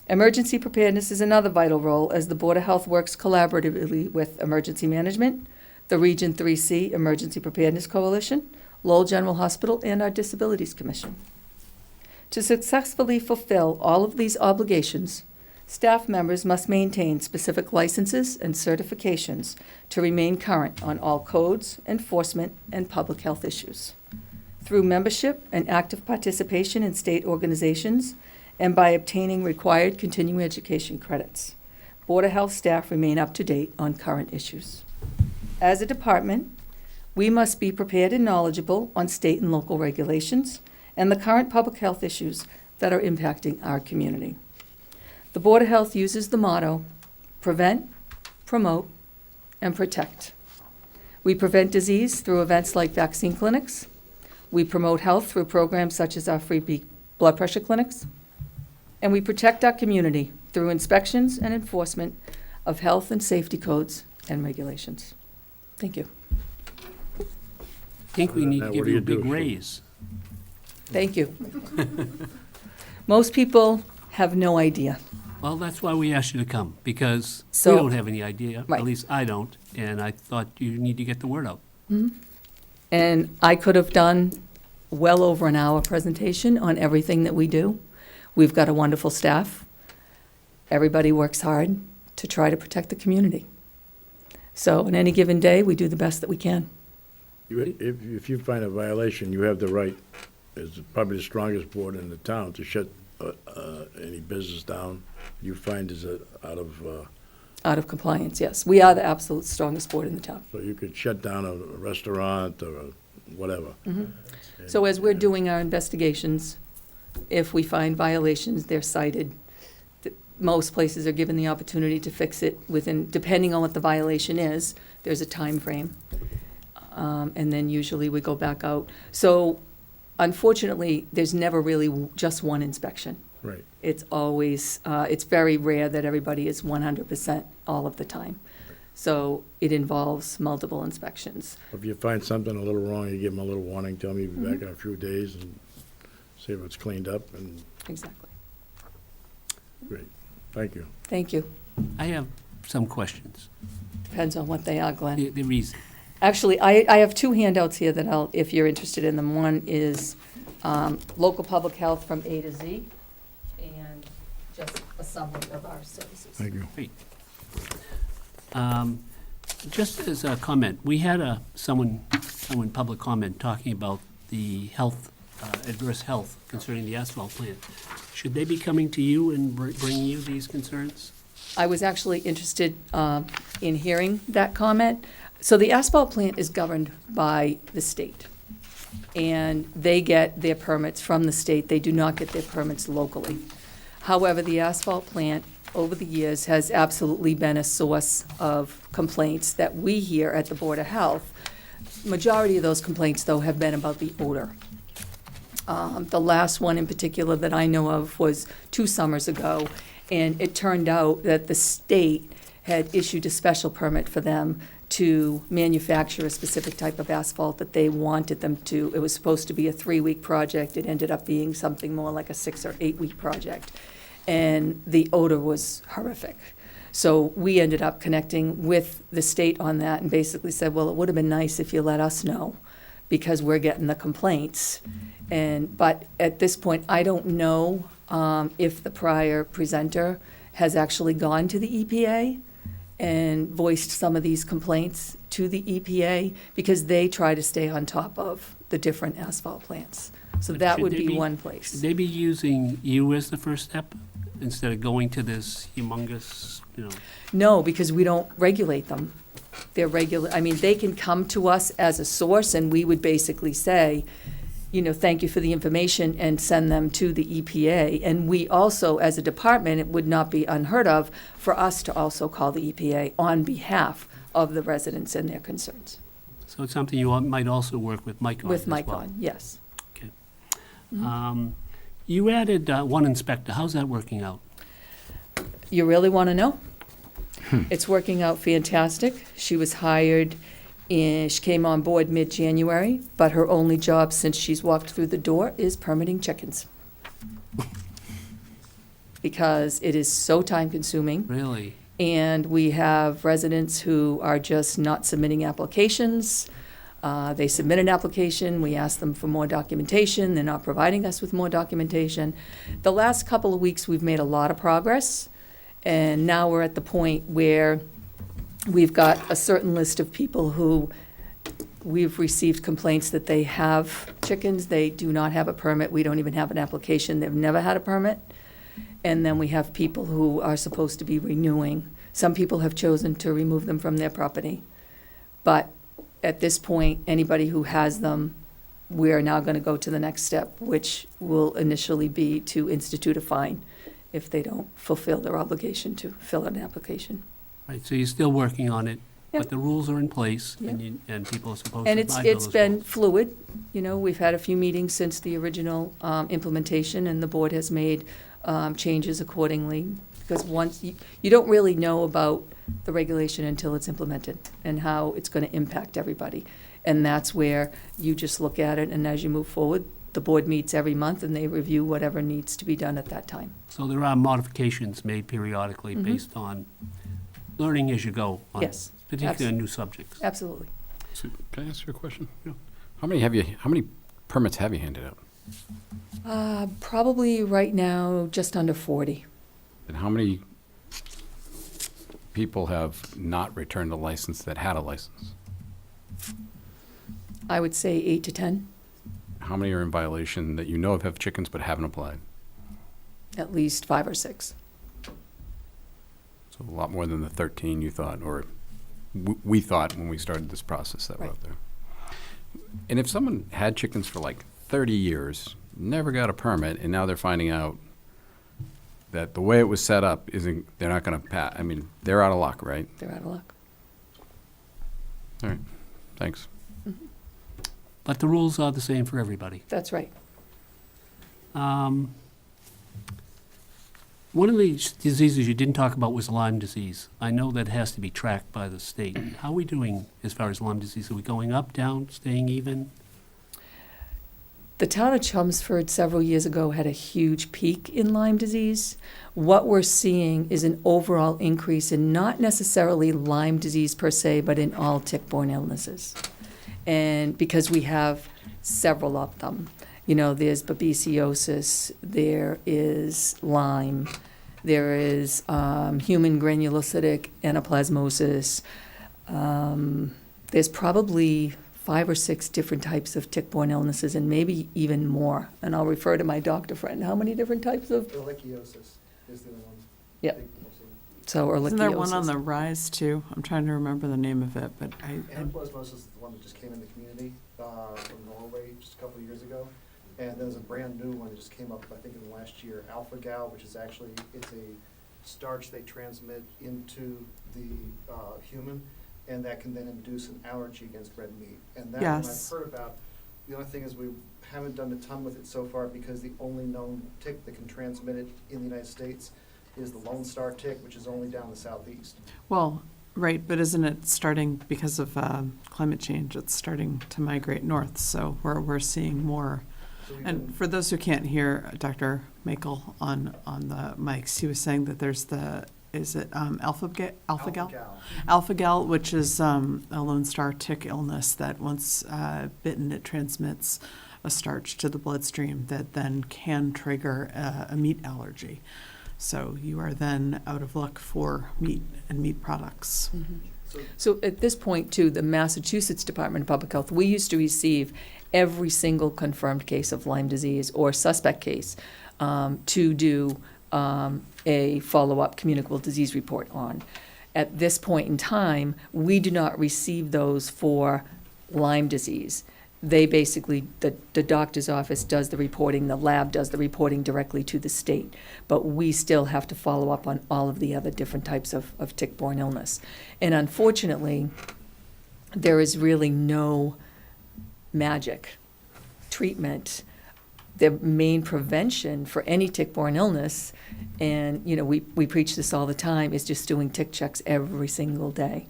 Emergency preparedness is another vital role as the Board of Health works collaboratively with Emergency Management, the Region 3C Emergency Preparedness Coalition, Lowell General Hospital, and our Disabilities Commission. To successfully fulfill all of these obligations, staff members must maintain specific licenses and certifications to remain current on all codes, enforcement, and public health issues. Through membership and active participation in state organizations, and by obtaining required continuing education credits, Board of Health staff remain up to date on current issues. As a department, we must be prepared and knowledgeable on state and local regulations and the current public health issues that are impacting our community. The Board of Health uses the motto, prevent, promote, and protect. We prevent disease through events like vaccine clinics. We promote health through programs such as our free blood pressure clinics. And we protect our community through inspections and enforcement of health and safety codes and regulations. Thank you. think we need to Now, give what do you a you do, big Sue? raise. Thank you. Most people have no idea. Well, that's why we asked you to come, because we So- don't have any idea, Right. at least I don't, and I thought you need to get the word out. And I could have done well over an hour presentation on everything that we do. We've got a wonderful staff. Everybody works hard to try to protect the community. So on any given day, we do the best that we can. If you find a violation, you have the right, as probably the strongest board in the town, to shut any business down you find is out of, Out of compliance, yes. We are the absolute strongest board in the town. so you could shut down a restaurant or whatever. So as we're doing our investigations, if we find violations, they're cited. Most places are given the opportunity to fix it within, depending on what the violation is, there's a time frame. And then usually we go back out. So unfortunately, there's never really just one inspection. Right. It's always, it's very rare that everybody is 100% all of the time. So it involves multiple inspections. If you find something a little wrong, you give them a little warning, tell them you'll be back in a few days and see if it's cleaned up, and Exactly. great. Thank you. Thank you. I have some questions. Depends on what they are, Glenn. The reason. Actually, I have two handouts here that I'll, if you're interested in them. One is local public health from A to Z, and just a summary of our services. Thank you. Great. Just as a comment, we had someone public comment talking about the health, adverse health concerning the asphalt plant. Should they be coming to you and bringing you these concerns? I was actually interested in hearing that comment. So the asphalt plant is governed by the state, and they get their permits from the state. They do not get their permits locally. However, the asphalt plant, over the years, has absolutely been a source of complaints that we hear at the Board of Health. Majority of those complaints, though, have been about the odor. The last one in particular that I know of was 2 summers ago, and it turned out that the state had issued a special permit for them to manufacture a specific type of asphalt that they wanted them to. It was supposed to be a 3-week project. It ended up being something more like a 6 or 8-week project. And the odor was horrific. So we ended up connecting with the state on that and basically said, well, it would have been nice if you let us know, because we're getting the complaints. But at this point, I don't know if the prior presenter has actually gone to the EPA and voiced some of these complaints to the EPA, because they try to stay on top of the different asphalt plants. So that Should would they be one place. Should they be using you as the first step instead of going to this humongous, No, because we don't regulate them. They're I mean, they can come to us as a source, and we would basically say, thank you for the information, and send them to the EPA. And we also, as a department, it would not be unheard of for us to also call the EPA on behalf of the residents and their concerns. So it's something you might also work with Mike on With as Mike well. on, yes. Okay. You added one inspector. How's that working out? You really want to know? It's working out fantastic. She was hired she came on board mid-January, but her only job since she's walked through the door is permitting chickens. Because it is so time-consuming. Really? And we have residents who are just not submitting applications. They submit an application, we ask them for more documentation, they're not providing us with more documentation. The last couple of weeks, we've made a lot of progress, and now we're at the point where we've got a certain list of people who we've received complaints that they have chickens, they do not have a permit, we don't even have an application, they've never had a permit. And then we have people who are supposed to be renewing. Some people have chosen to remove them from their property. But at this point, anybody who has them, we're now going to go to the next step, which will initially be to institute a fine if they don't fulfill their obligation to fill out an application. Right, so you're still working on it, Yep. but the rules are in place, Yep. and people are supposed And to it's abide by those been rules. fluid. We've had a few meetings since the original implementation, and the board has made changes accordingly. Because once, you don't really know about the regulation until it's implemented and how it's going to impact everybody. And that's where you just look at it, and as you move forward, the board meets every month and they review whatever needs to be done at that time. So there are modifications made periodically Mhm. based on learning as you go on Yes, particular new subjects. Absolutely. So, can I ask you a question? How many permits have you handed out? Probably right now, just under 40. And how many people have not returned a license that had a license? I would say 8 to 10, How many are in violation that you know of have chickens but haven't applied? at least 5 or 6. So a lot more than the 13 you thought, or we thought when we started this process that were out there. And if someone had chickens for like 30 years, never got a permit, and now they're finding out that the way it was set up isn't, they're not going to pass. I mean, they're out of luck, right? They're out of luck. All right, thanks. But the rules are the same for everybody. That's right. One of the diseases you didn't talk about was Lyme disease. I know that has to be tracked by the state. How are we doing as far as Lyme disease? Are we going up, down, staying even? The town of Chelmsford several years ago had a huge peak in Lyme disease. What we're seeing is an overall increase in not necessarily Lyme disease per se, but in all tick-borne illnesses. And because we have several of them. You know, there's babesiosis, there is Lyme, there is human granulocytic anaplasmosis. There's probably 5 or 6 different types of tick-borne illnesses, and maybe even more. And I'll refer to my doctor friend. How many different types of? Ehrlichiosis is the one. Yep. So ehrlichiosis. Isn't there one on the rise too? I'm trying to remember the name of it, but Anaplasmosis is the one that just came in the community from Norway just a couple of years ago. And there's a brand new one that just came up, I think, in the last year, alpha-gal, which is actually, it's a starch they transmit into the human, and that can then induce an allergy against red meat. And that one I've Yes. heard about. The only thing is we haven't done a ton with it so far because the only known tick that can transmit it in the United States is the Lone Star tick, which is only down the southeast. well, right, but isn't it starting because of climate change? It's starting to migrate north, so we're seeing more. And for those who can't hear Dr. Makel on the mics, he was saying that there's alpha-gal? Alpha-gal, which is a Lone Star tick illness that once bitten, it transmits a starch to the bloodstream that then can trigger a meat allergy. So you are then out of luck for meat and meat products. So at this point, too, the Massachusetts Department of Public Health, we used to receive every single confirmed case of Lyme disease or suspect case to do a follow-up communicable disease report on. At this point in time, we do not receive those for Lyme disease. They basically, the doctor's office does the reporting, the lab does the reporting directly to the state, but we still have to follow up on all of the other different types of tick-borne illness. And unfortunately, there is really no magic treatment. The main prevention for any tick-borne illness, and you know we preach this all the time, is just doing tick checks every single day.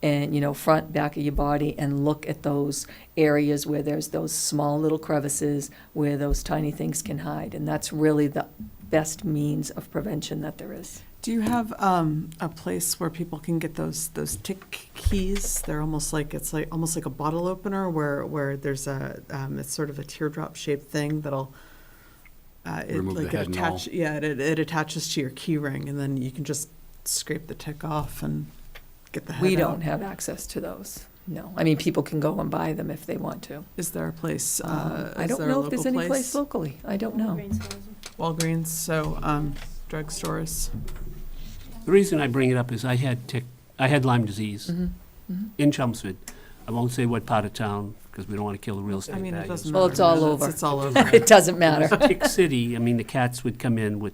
And, you know, front, back of your body, and look at those areas where there's those small little crevices where those tiny things can hide. And that's really the best means of prevention that there is. Do you have a place where people can get those tick keys? They're almost like a bottle opener where there's it's sort of a teardrop shaped thing that'll Remove the head and all. it attaches to your key ring, and then you can just scrape the tick off and get the head We out. don't have access to those. No, I mean people can go and buy them if they want to. Is there a place? I don't know if there's any place locally. I don't know. Walgreens, so drugstores. The reason I bring it up is I had Lyme disease in Chelmsford. I won't say what part of town because we don't want to kill the real estate I mean, it values. doesn't Well, matter. it's all over. It's all over. It doesn't matter. Tick City, I mean, the cats would come in with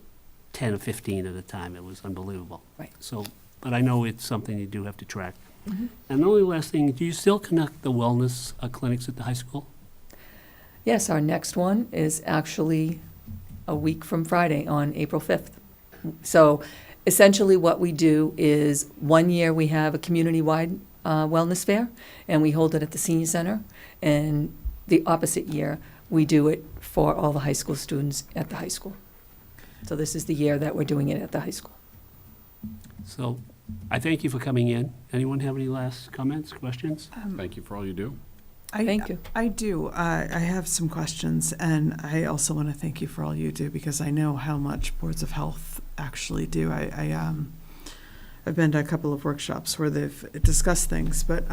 10 or 15 at a time. It was unbelievable. Right. So, but I know it's something you do have to track. And the only last thing, do you still conduct the wellness clinics at the high school? Yes, our next one is actually a week from Friday on April 5th. So essentially what we do is 1 year we have a community-wide wellness fair, and we hold it at the senior center. And the opposite year, we do it for all the high school students at the high school. So this is the year that we're doing it at the high school. So I thank you for coming in. Anyone have any last comments, questions? Thank you for all you do. Thank you. I do. I have some questions, and I also want to thank you for all you do, because I know how much boards of health actually do. I've been to a couple of workshops where they've discussed things, but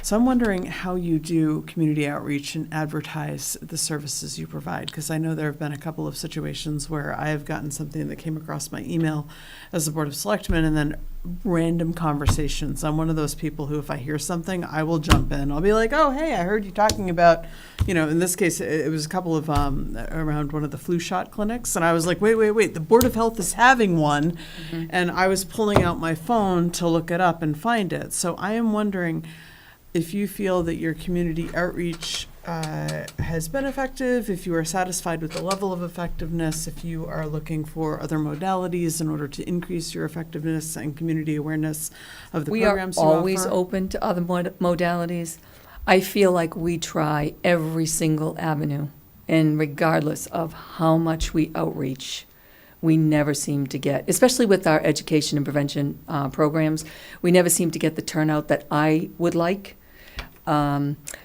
so I'm wondering how you do community outreach and advertise the services you provide, because I know there have been a couple of situations where I have gotten something that came across my email as a Board of Selectmen, and then random conversations. I'm one of those people who, if I hear something, I will jump in. I'll be like, oh, hey, I heard you talking about, in this case, it was a couple of, around one of the flu shot clinics. And I was like, wait, the Board of Health is having one. Mm-hmm. And I was pulling out my phone to look it up and find it. So I am wondering if you feel that your community outreach has been effective, if you are satisfied with the level of effectiveness, if you are looking for other modalities in order to increase your effectiveness and community awareness of the programs you offer. We are always open to other modalities. I feel like we try every single avenue, and regardless of how much we outreach, we never seem to get, especially with our education and prevention programs, we never seem to get the turnout that I would like.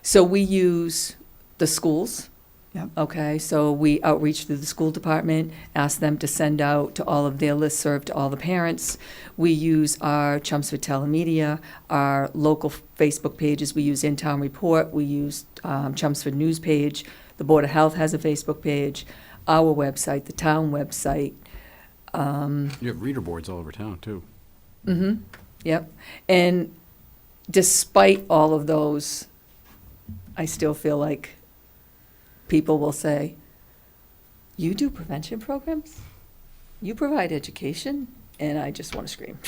So we use the schools. Yep. Okay, so we outreach through the school department, ask them to send out to all of their listserv to all the parents. We use our Chelmsford telemedia, our local Facebook pages. We use In-Town Report. We use Chelmsford News page. The Board of Health has a Facebook page. Our website, the town website. You have reader boards all over town, too. Mm-hmm. Yep. And despite all of those, I still feel like people will say, you do prevention programs? You provide education? And I just want to scream.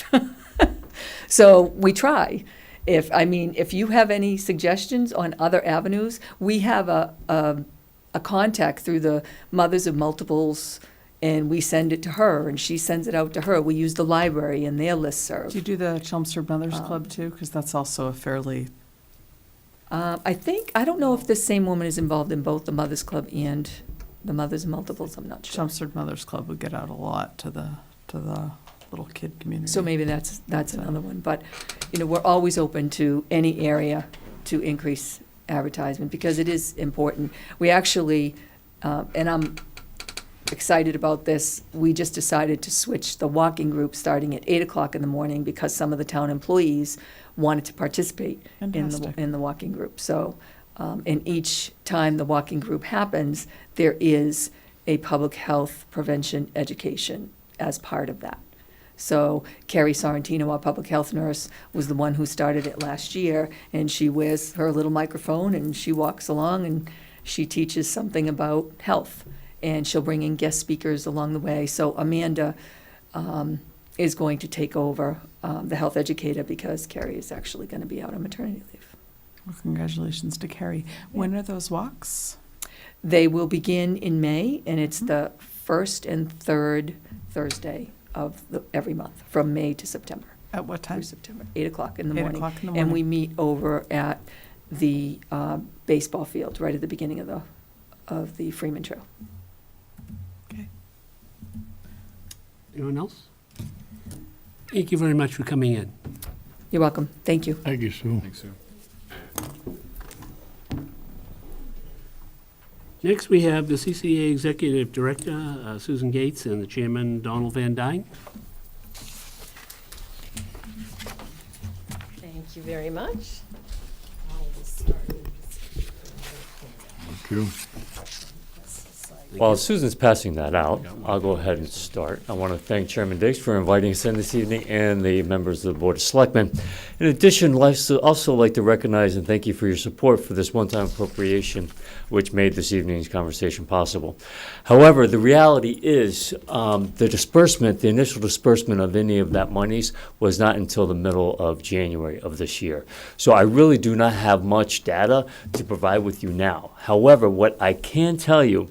So we try. If you have any suggestions on other avenues, we have a contact through the Mothers of Multiples, and we send it to her, and she sends it out to her. We use the library and their listserv. Do you do the Chelmsford Mothers Club too? Because that's also a fairly... I don't know if this same woman is involved in both the Mothers Club and the Mothers of Multiples. I'm not sure. Chelmsford Mothers Club would get out a lot to the little kid community. So maybe that's another one. But, we're always open to any area to increase advertisement because it is important. We actually, and I'm excited about this, we just decided to switch the walking group starting at 8 o'clock in the morning because some of the town employees wanted to participate in the walking group. So, and each time the walking group happens, there is a public health prevention education as part of that. So Carrie Sorrentino, our public health nurse, was the one who started it last year, and she wears her little microphone and she walks along and she teaches something about health, and she'll bring in guest speakers along the way. So Amanda is going to take over the health educator because Carrie is actually going to be out on maternity leave. Well, congratulations to Carrie. When are those walks? They will begin in May, and it's the first and third Thursday of every month, from May to September. At what time? Through September, 8 o'clock in the 8 morning. o'clock in the morning. And we meet over at the baseball field, right at the beginning of the Freeman Trail. Okay. Anyone else? Thank you very much for coming in. You're welcome. Thank you. Thank you, Sue. Thanks, Sue. Next, we have the CCA Executive Director, Susan Gates, and the Chairman, Donald Van Dyne. Thank you very much. Thank you. While Susan's passing that out, I'll go ahead and start. I want to thank Chairman Diggs for inviting us in this evening and the members of the Board of Selectmen. In addition, I'd also like to recognize and thank you for your support for this one-time appropriation, which made this evening's conversation possible. However, the reality is the initial disbursement of any of that monies was not until the middle of January of this year. So I really do not have much data to provide with you now. However, what I can tell you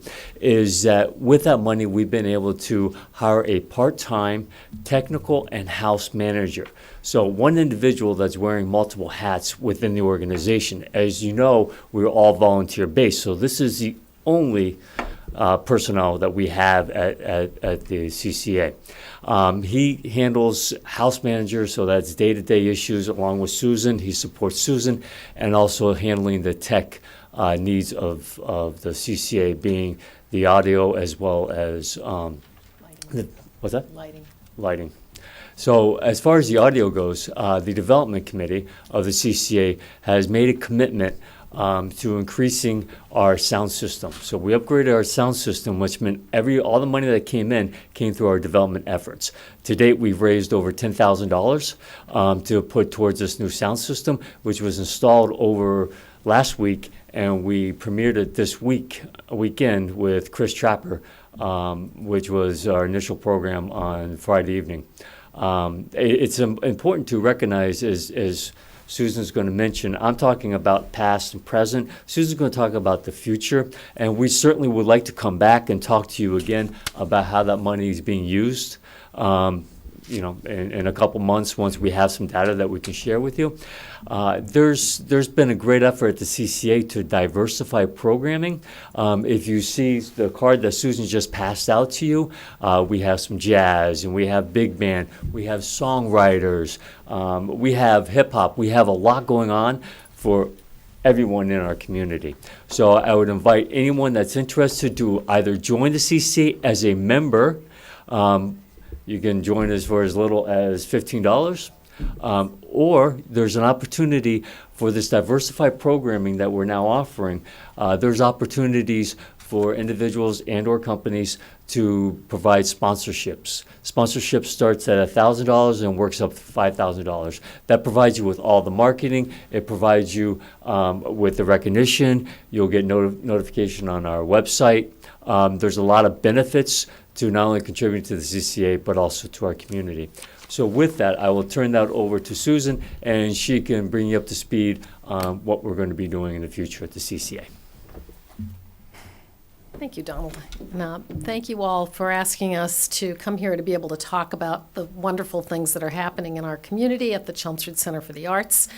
is that with that money, we've been able to hire a part-time technical and house manager. So one individual that's wearing multiple hats within the organization. As you know, we're all volunteer-based, so this is the only personnel that we have at the CCA. He handles house manager, so that's day-to-day issues along with Susan. He supports Susan, and also handling the tech needs of the CCA, being the audio as well as, what's that? Lighting. So as far as the audio goes, the development committee of the CCA has made a commitment to increasing our sound system. So we upgraded our sound system, which meant all the money that came in came through our development efforts. To date, we've raised over $10,000 to put towards this new sound system, which was installed over last week, and we premiered it this weekend with Chris Trapper, which was our initial program on Friday evening. It's important to recognize, as Susan's going to mention, I'm talking about past and present. Susan's going to talk about the future, and we certainly would like to come back and talk to you again about how that money is being used. In a couple months, once we have some data that we can share with you. There's been a great effort at the CCA to diversify programming. If you see the card that Susan just passed out to you, we have some jazz, and we have big band, we have songwriters, we have hip hop, we have a lot going on for everyone in our community. So I would invite anyone that's interested to either join the CCA as a member. You can join us for as little as $15, or there's an opportunity for this diversified programming that we're now offering. There's opportunities for individuals and or companies to provide sponsorships. Sponsorship starts at $1,000 and works up to $5,000. That provides you with all the marketing. It provides you with the recognition. You'll get notification on our website. There's a lot of benefits to not only contribute to the CCA, but also to our community. So with that, I will turn that over to Susan, and she can bring you up to speed on what we're going to be doing in the future at the CCA. Thank you, Donald. And, thank you all for asking us to come here to be able to talk about the wonderful things that are happening in our community at the Chelmsford Center for the Arts.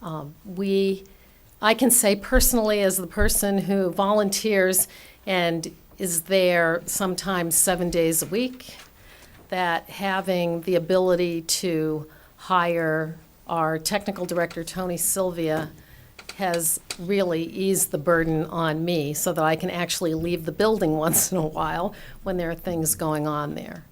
I can say personally, as the person who volunteers and is there sometimes 7 days a week, that having the ability to hire our technical director, Tony Sylvia, has really eased the burden on me so that I can actually leave the building once in a while when there are things going on there.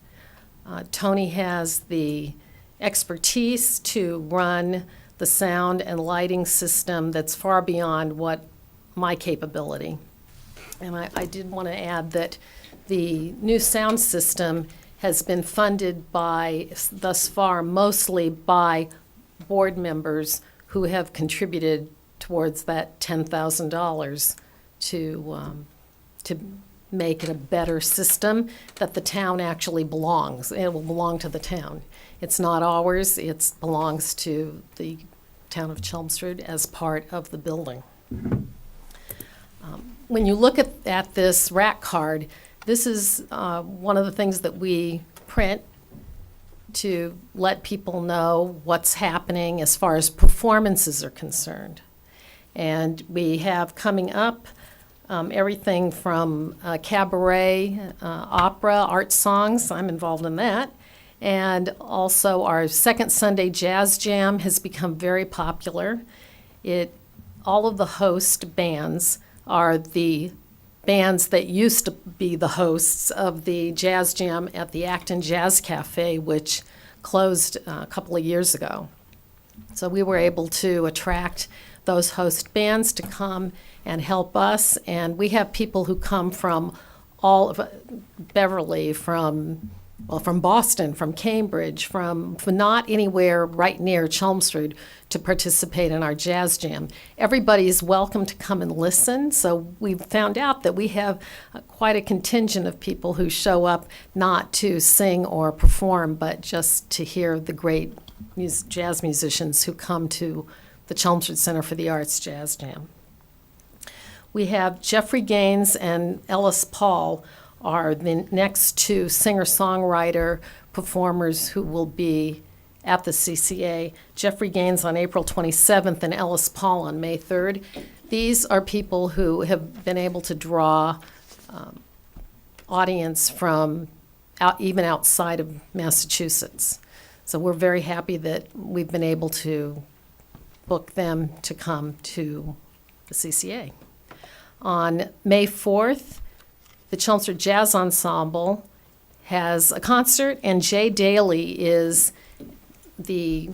Tony has the expertise to run the sound and lighting system that's far beyond what my capability. And I did want to add that the new sound system has been funded by, thus far, mostly by board members who have contributed towards that $10,000 to make it a better system that the town actually belongs. It will belong to the town. It's not ours. It belongs to the town of Chelmsford as part of the building. When you look at this rack card, this is one of the things that we print to let people know what's happening as far as performances are concerned. And we have coming up everything from cabaret, opera, art songs. I'm involved in that. And also our second Sunday Jazz Jam has become very popular. All of the host bands are the bands that used to be the hosts of the Jazz Jam at the Acton Jazz Cafe, which closed a couple of years ago. So we were able to attract those host bands to come and help us. And we have people who come from all of Beverly, from Boston, from Cambridge, from not anywhere right near Chelmsford to participate in our Jazz Jam. Everybody is welcome to come and listen. So we've found out that we have quite a contingent of people who show up not to sing or perform, but just to hear the great jazz musicians who come to the Chelmsford Center for the Arts Jazz Jam. we have Jeffrey Gaines and Ellis Paul are the next two singer-songwriter performers who will be at the CCA. Jeffrey Gaines on April 27th and Ellis Paul on May 3rd. These are people who have been able to draw audience from even outside of Massachusetts. So we're very happy that we've been able to book them to come to the CCA. On May 4th, the Chelmsford Jazz Ensemble has a concert, and Jay Daly is the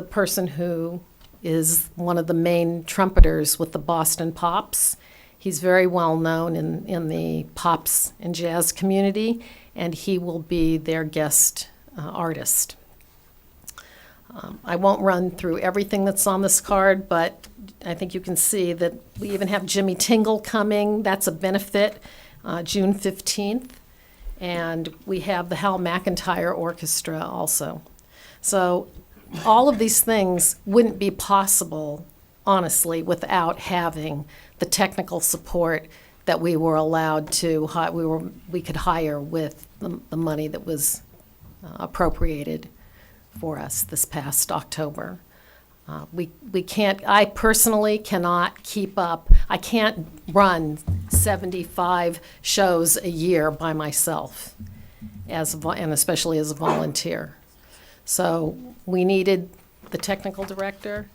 person who is one of the main trumpeters with the Boston Pops. He's very well known in the pops and jazz community, and he will be their guest artist. I won't run through everything that's on this card, but I think you can see that we even have Jimmy Tingle coming. That's a benefit, June 15th. And we have the Hal McIntyre Orchestra also. So all of these things wouldn't be possible, honestly, without having the technical support that we were allowed to, we could hire with the money that was appropriated for us this past October. We can't, I personally cannot keep up. I can't run 75 shows a year by myself, and especially as a volunteer. So we needed the technical director,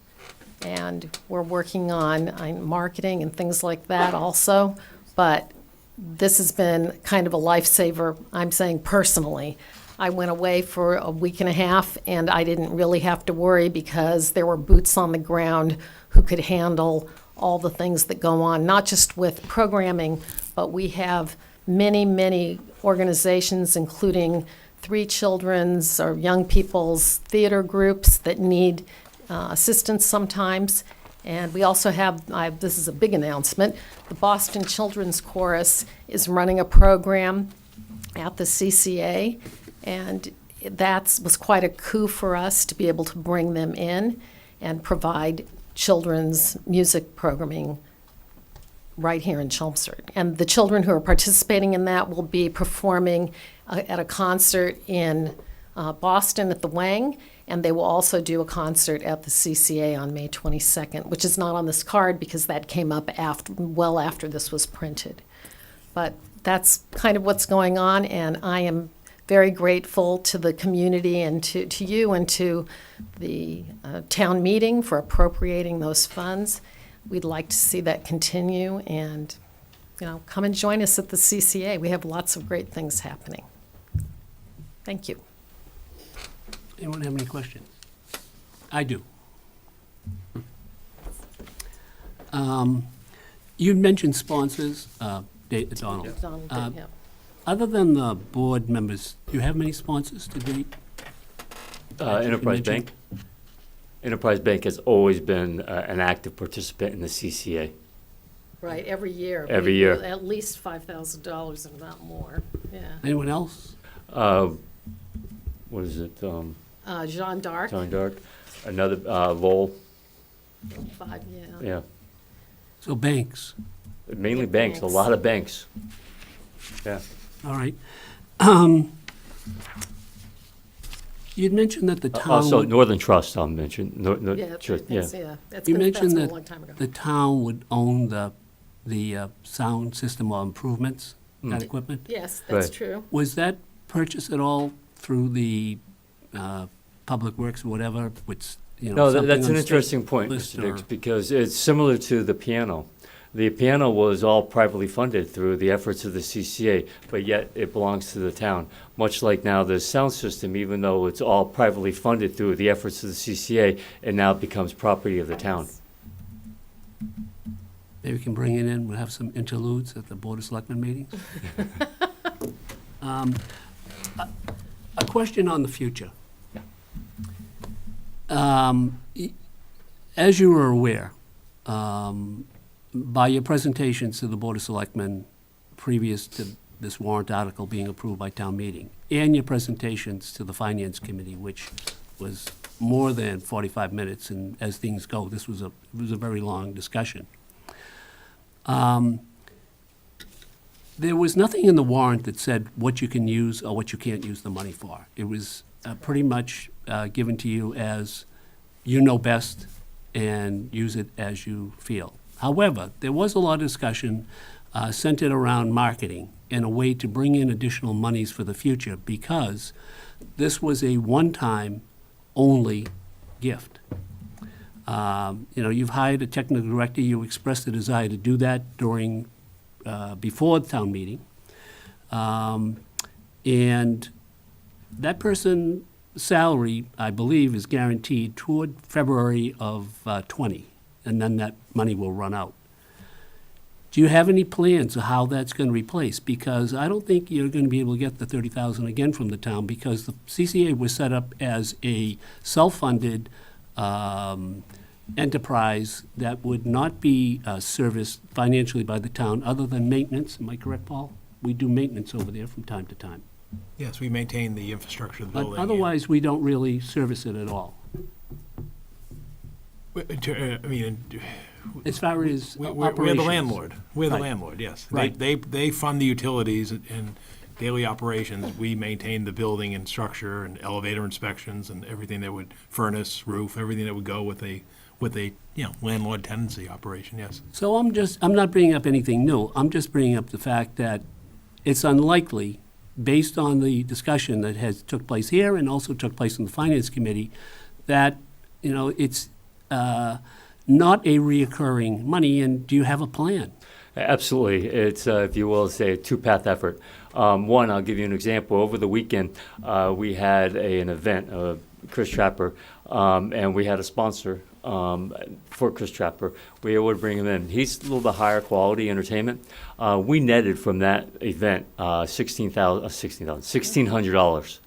and we're working on marketing and things like that also. But this has been kind of a lifesaver, I'm saying personally. I went away for a week and a half, and I didn't really have to worry because there were boots on the ground who could handle all the things that go on, not just with programming, but we have many, many organizations, including 3 children's or young people's theater groups that need assistance sometimes. And we also have, this is a big announcement, the Boston Children's Chorus is running a program at the CCA. And that was quite a coup for us to be able to bring them in and provide children's music programming right here in Chelmsford. And the children who are participating in that will be performing at a concert in Boston at the Wang, and they will also do a concert at the CCA on May 22nd, which is not on this card because that came up well after this was printed. But that's kind of what's going on, and I am very grateful to the community and to you and to the town meeting for appropriating those funds. We'd like to see that continue, and come and join us at the CCA. We have lots of great things happening. Thank you. Anyone have any questions? I do. You mentioned sponsors, Donald. Donald did, yeah. Other than the board members, do you have many sponsors to date? Enterprise Bank. Enterprise Bank has always been an active participant in the CCA. Right, every year. Every year. At least $5,000, if not more, yeah. Anyone else? What is it? Jean d'Arc. Jean d'Arc. Another, Vol. 5, yeah. Yeah. So banks. Mainly banks, a lot of banks. Yeah. All right. You'd mentioned that the town. Also, Northern Trust, I'll mention. That's you been mentioned a that long time ago. the town would own the sound system or improvements, that equipment? Yes, that's true. Was that purchased at all through the Public Works or whatever, which, No, something that's on an the interesting state point, list Mr. Dix, or- because it's similar to the piano. The piano was all privately funded through the efforts of the CCA, but yet it belongs to the town. Much like now the sound system, even though it's all privately funded through the efforts of the CCA, it now becomes property of the town. Maybe we can bring it in, we'll have some interludes at the Board of Selectmen meetings. A question on the future. As you are aware, by your presentations to the Board of Selectmen previous to this warrant article being approved by town meeting, and your presentations to the Finance Committee, which was more than 45 minutes, and as things go, this was a very long discussion. There was nothing in the warrant that said what you can use or what you can't use the money for. It was pretty much given to you as you know best and use it as you feel. However, there was a lot of discussion centered around marketing and a way to bring in additional monies for the future because this was a one-time only gift. You've hired a technical director. You expressed a desire to do that during before the town meeting. And that person's salary, I believe, is guaranteed toward February of 20, and then that money will run out. Do you have any plans of how that's going to replace? Because I don't think you're going to be able to get the $30,000 again from the town because the CCA was set up as a self-funded enterprise that would not be serviced financially by the town other than maintenance. Am I correct, Paul? We do maintenance over there from time to time. Yes, we maintain the infrastructure of the But building. otherwise, we don't really service it at all. As far as We're the operations. landlord. We're the Right. landlord, yes. Right. They fund the utilities and daily operations. We maintain the building and structure and elevator inspections and everything that would, furnace, roof, everything that would go with a landlord tenancy operation, yes. So I'm not bringing up anything new. I'm just bringing up the fact that it's unlikely, based on the discussion that has took place here and also took place in the Finance Committee, that, it's not a reoccurring money. And do you have a plan? Absolutely. It's, if you will, say a two-path effort. One, I'll give you an example. Over the weekend, we had an event, Chris Trapper, and we had a sponsor for Chris Trapper. We were able to bring him in. He's a little bit higher quality entertainment. We netted from that event $1,600.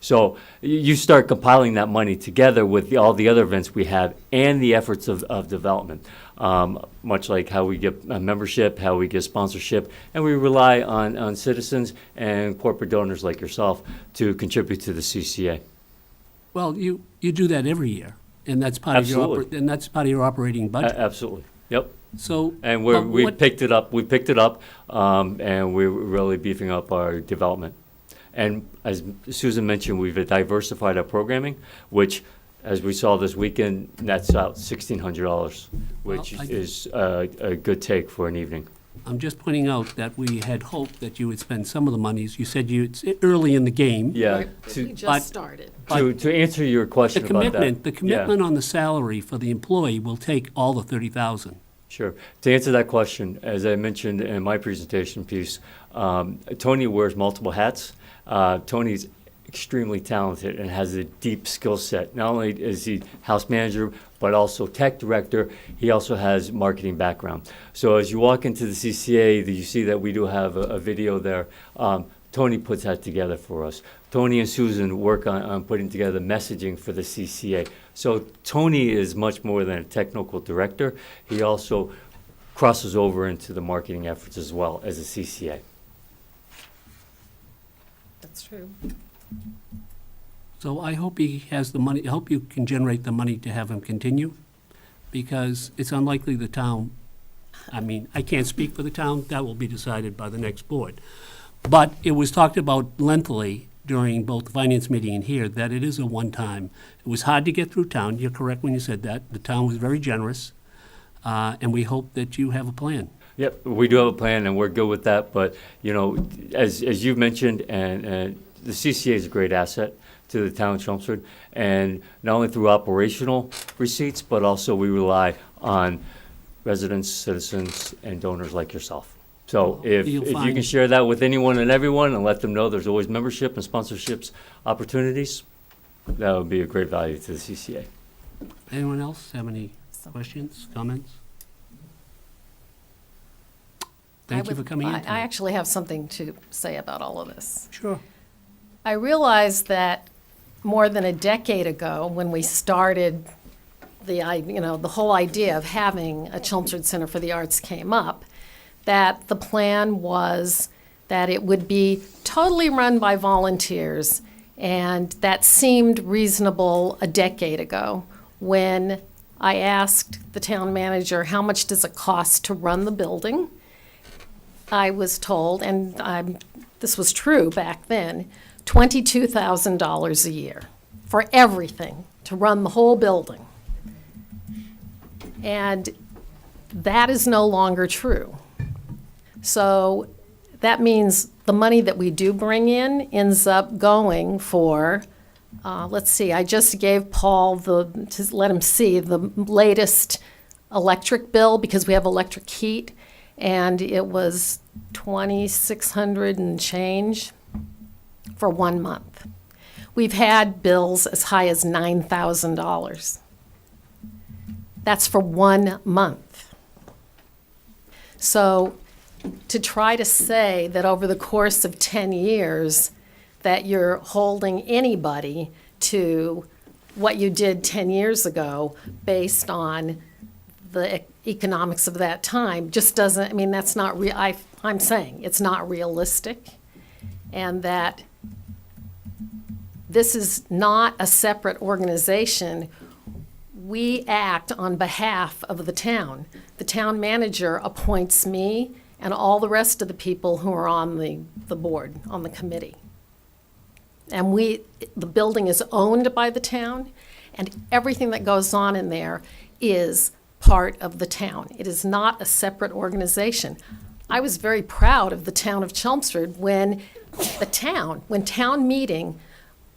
So you start compiling that money together with all the other events we have and the efforts of development, much like how we get a membership, how we get sponsorship, and we rely on citizens and corporate donors like yourself to contribute to the CCA. Well, you do that every year, and that's part Absolutely. of your operating budget. Absolutely. Yep. So, And but we what- picked it up. We picked it up, and we're really beefing up our development. And as Susan mentioned, we've diversified our programming, which, as we saw this weekend, nets out $1,600, which Well, is a good take for an evening. I'm just pointing out that we had hoped that you would spend some of the monies. You said it's early in the game. Yeah. We To, just started. to answer your question The about that. commitment, the commitment on the salary for the employee will take all the $30,000. Sure. To answer that question, as I mentioned in my presentation piece, Tony wears multiple hats. Tony's extremely talented and has a deep skill set. Not only is he house manager, but also tech director. He also has marketing background. So as you walk into the CCA, you see that we do have a video there. Tony puts that together for us. Tony and Susan work on putting together messaging for the CCA. So Tony is much more than a technical director. He also crosses over into the marketing efforts as well as a CCA. That's true. So I hope he has the money, I hope you can generate the money to have him continue, because it's unlikely the town, I can't speak for the town, that will be decided by the next board. But it was talked about lengthily during both the finance meeting and here, that it is a one-time. It was hard to get through town, you're correct when you said that. The town was very generous, and we hope that you have a plan. Yep, we do have a plan, and we're good with that. But, as you've mentioned, and the CCA is a great asset to the town of Chelmsford, and not only through operational receipts, but also we rely on residents, citizens, and donors like yourself. So if you can share that with anyone and everyone and let them know there's always membership and sponsorships opportunities, that would be a great value to the CCA. Anyone else have any questions, comments? Thank you for coming in I tonight. actually have something to say about all of this. Sure. I realized that more than a decade ago, when we started the whole idea of having a Chelmsford Center for the Arts came up, that the plan was that it would be totally run by volunteers, and that seemed reasonable a decade ago when I asked the town manager, how much does it cost to run the building? I was told, and this was true back then, $22,000 a year for everything, to run the whole building. And that is no longer true. So that means the money that we do bring in ends up going for, let's see, I just gave Paul to let him see the latest electric bill because we have electric heat, and it was $2,600 and change for 1 month. We've had bills as high as $9,000. That's for 1 month. So to try to say that over the course of 10 years that you're holding anybody to what you did 10 years ago based on the economics of that time just doesn't, I mean, that's not real. I'm saying it's not realistic, and that this is not a separate organization. We act on behalf of the town. The town manager appoints me and all the rest of the people who are on the board, on the committee. And the building is owned by the town, and everything that goes on in there is part of the town. It is not a separate organization. I was very proud of the town of Chelmsford when town meeting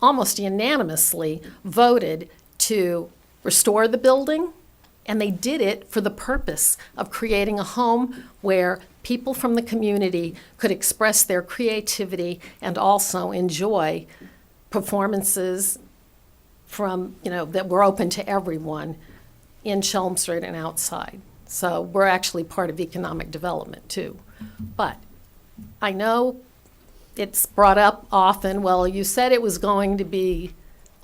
almost unanimously voted to restore the building, and they did it for the purpose of creating a home where people from the community could express their creativity and also enjoy performances from, that were open to everyone in Chelmsford and outside. So we're actually part of economic development too. But I know it's brought up often, well, you said it was going to be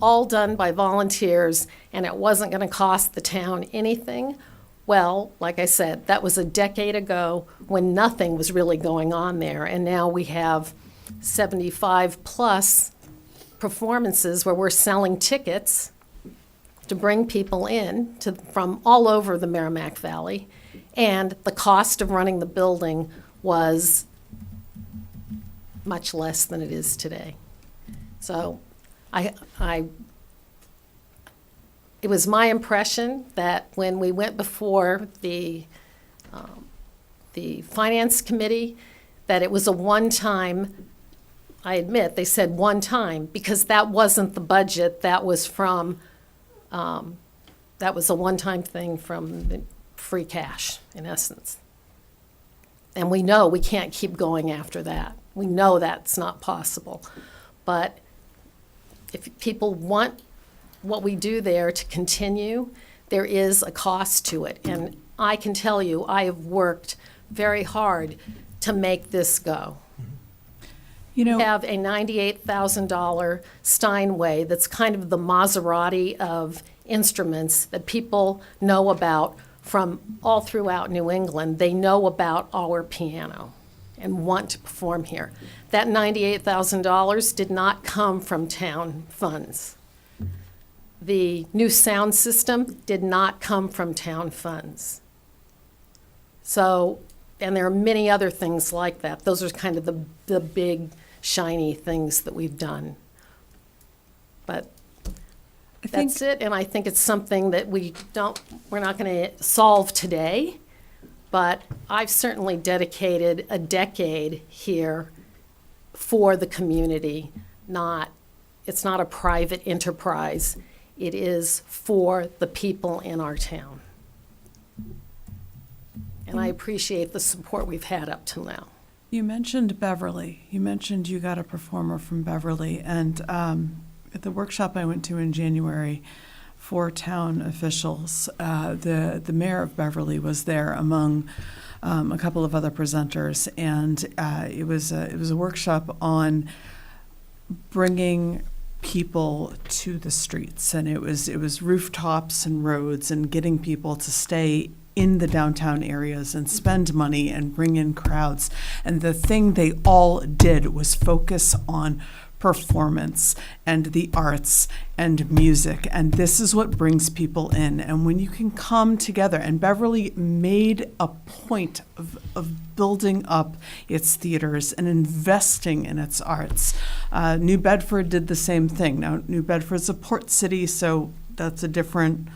all done by volunteers and it wasn't going to cost the town anything. Well, like I said, that was a decade ago when nothing was really going on there, and now we have 75 plus performances where we're selling tickets to bring people in from all over the Merrimack Valley, and the cost of running the building was much less than it is today. So it was my impression that when we went before the Finance Committee, that it was a one-time, I admit, they said one time, because that wasn't the budget, that was from, that was a one-time thing from the free cash, in essence. And we know we can't keep going after that. We know that's not possible. But if people want what we do there to continue, there is a cost to it. And I can tell you, I have worked very hard to make this go. We have a $98,000 Steinway that's kind of the Maserati of instruments that people know about from all throughout New England. They know about our piano and want to perform here. That $98,000 did not come from town funds. The new sound system did not come from town funds. So, and there are many other things like that. Those are kind of the big, shiny things that we've done. But that's it, and I think it's something that we're not going to solve today, but I've certainly dedicated a decade here for the community. It's not a private enterprise. It is for the people in our town. And I appreciate the support we've had up till now. You mentioned Beverly. You mentioned you got a performer from Beverly. And at the workshop I went to in January for town officials, the mayor of Beverly was there among a couple of other presenters. And it was a workshop on bringing people to the streets, and it was rooftops and roads and getting people to stay in the downtown areas and spend money and bring in crowds. And the thing they all did was focus on performance and the arts and music. And this is what brings people in. And when you can come together, and Beverly made a point of building up its theaters and investing in its arts. New Bedford did the same thing. Now, New Bedford's a port city, so that's a different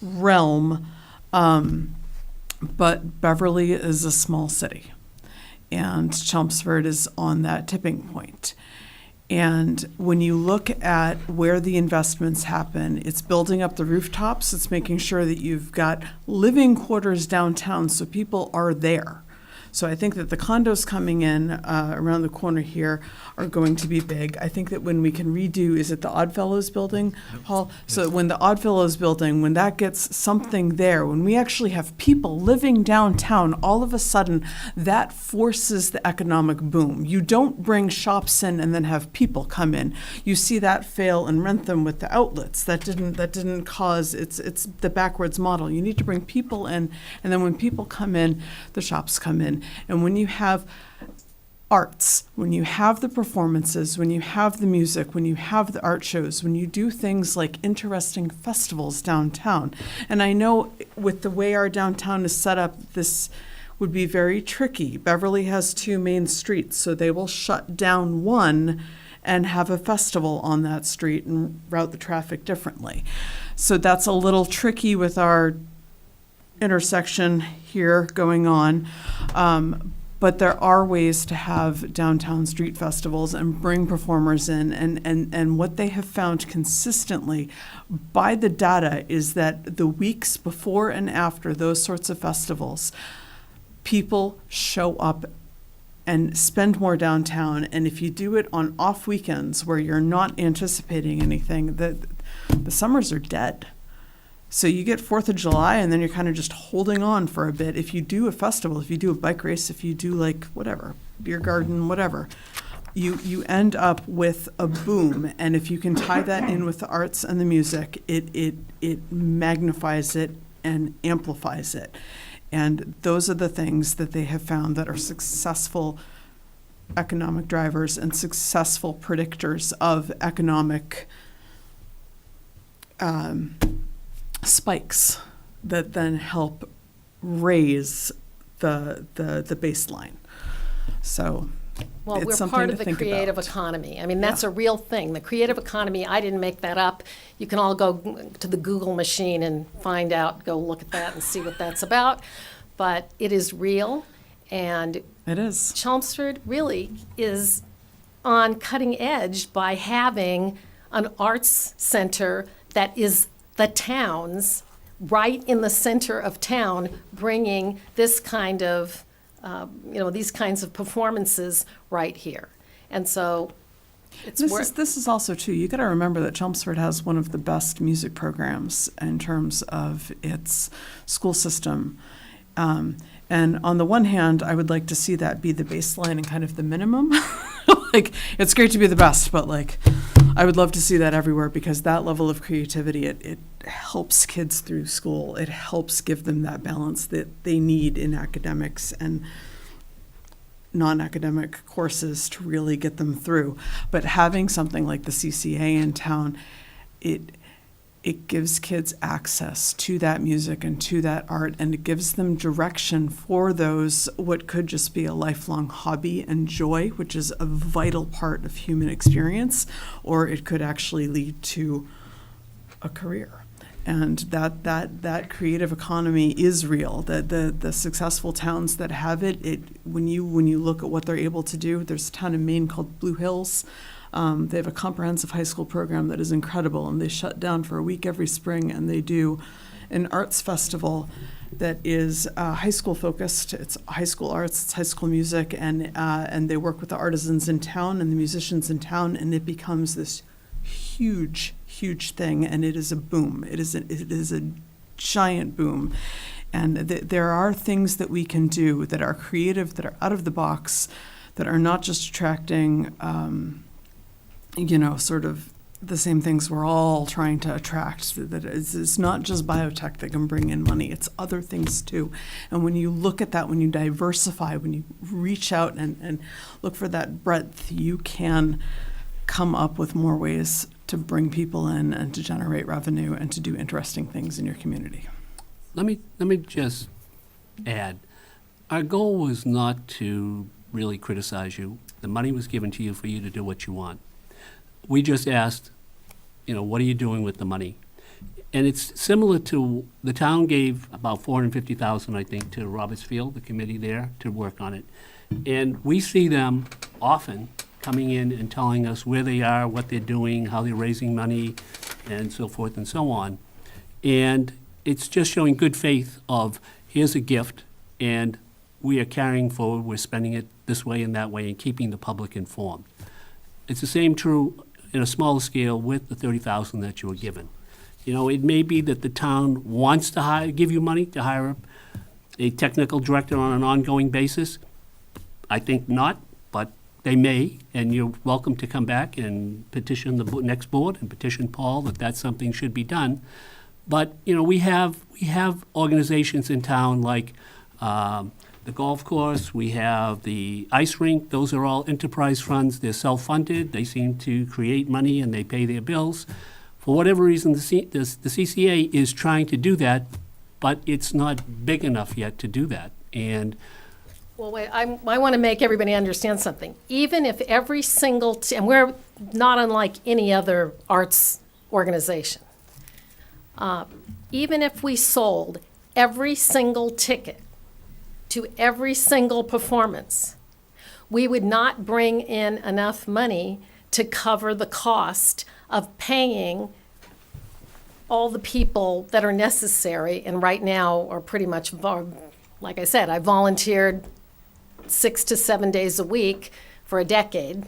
realm. But Beverly is a small city, and Chelmsford is on that tipping point. And when you look at where the investments happen, it's building up the rooftops, it's making sure that you've got living quarters downtown so people are there. So I think that the condos coming in around the corner here are going to be big. I think that when we can redo, is it the Oddfellows building, Paul? So when the Oddfellows building, when that gets something there, when we actually have people living downtown, all of a sudden that forces the economic boom. You don't bring shops in and then have people come in. You see that fail in Rentham with the outlets. That didn't cause, it's the backwards model. You need to bring people in, and then when people come in, the shops come in. And when you have arts, when you have the performances, when you have the music, when you have the art shows, when you do things like interesting festivals downtown. And I know with the way our downtown is set up, this would be very tricky. Beverly has 2 main streets, so they will shut down one and have a festival on that street and route the traffic differently. So that's a little tricky with our intersection here going on. But there are ways to have downtown street festivals and bring performers in. And what they have found consistently by the data is that the weeks before and after those sorts of festivals, people show up and spend more downtown. And if you do it on off weekends where you're not anticipating anything, the summers are dead. So you get 4th of July, and then you're kind of just holding on for a bit. If you do a festival, if you do a bike race, if you do like whatever, beer garden, whatever, you end up with a boom. And if you can tie that in with the arts and the music, it magnifies it and amplifies it. And those are the things that they have found that are successful economic drivers and successful predictors of economic spikes that then help raise the baseline. So Well, it's we're something part to of the think creative about. economy. I mean, that's a real thing. The creative economy, I didn't make that up. You can all go to the Google machine and find out, go look at that and see what that's about. But it is real, and it is. Chelmsford really is on cutting edge by having an arts center that is the town's right in the center of town, bringing this kind of, these kinds of performances right here. And so it's this is also too, you got to remember that Chelmsford has one of the best music programs in terms of its school system. And on the one hand, I would like to see that be the baseline and kind of the minimum. Like, it's great to be the best, but like, I would love to see that everywhere, because that level of creativity, it helps kids through school. It helps give them that balance that they need in academics and non-academic courses to really get them through. But having something like the CCA in town, it gives kids access to that music and to that art, and it gives them direction for those, what could just be a lifelong hobby and joy, which is a vital part of human experience, or it could actually lead to a career. And that creative economy is real. The successful towns that have it, when you look at what they're able to do, there's a town in Maine called Blue Hills. They have a comprehensive high school program that is incredible, and they shut down for a week every spring, and they do an arts festival that is high school focused. It's high school arts, it's high school music, and they work with the artisans in town and the musicians in town, and it becomes this huge thing, and it is a boom. It is a giant boom. And there are things that we can do that are creative, that are out of the box, that are not just attracting sort of the same things we're all trying to attract. That it's not just biotech that can bring in money, it's other things too. And when you look at that, when you diversify, when you reach out and look for that breadth, you can come up with more ways to bring people in and to generate revenue and to do interesting things in your community. Let me just add, our goal was not to really criticize you. The money was given to you for you to do what you want. We just asked, what are you doing with the money? And it's similar to, the town gave about $450,000, I think, to Roberts Field, the committee there, to work on it. And we see them often coming in and telling us where they are, what they're doing, how they're raising money, and so forth and so on. And it's just showing good faith of, here's a gift, and we are carrying forward, we're spending it this way and that way, and keeping the public informed. It's the same true in a smaller scale with the $30,000 that you were given. It may be that the town wants to give you money to hire a technical director on an ongoing basis. I think not, but they may, and you're welcome to come back and petition the next board and petition Paul that that's something should be done. But, we have organizations in town like the golf course, we have the ice rink. Those are all enterprise funds. They're self-funded. They seem to create money and they pay their bills. For whatever reason, the CCA is trying to do that, but it's not big enough yet to do that. And Well, wait, I want to make everybody understand something. Even if every single, and we're not unlike any other arts organization, even if we sold every single ticket to every single performance, we would not bring in enough money to cover the cost of paying all the people that are necessary, and right now are pretty much, like I said, I volunteered 6 to 7 days a week for a decade.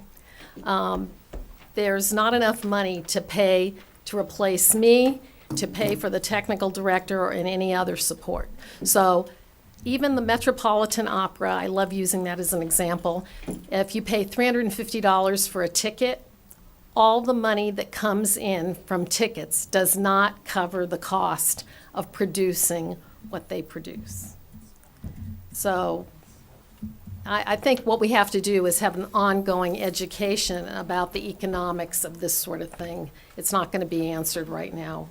There's not enough money to pay to replace me, to pay for the technical director and any other support. So even the Metropolitan Opera, I love using that as an example, if you pay $350 for a ticket, all the money that comes in from tickets does not cover the cost of producing what they produce. So I think what we have to do is have an ongoing education about the economics of this sort of thing. It's not going to be answered right now.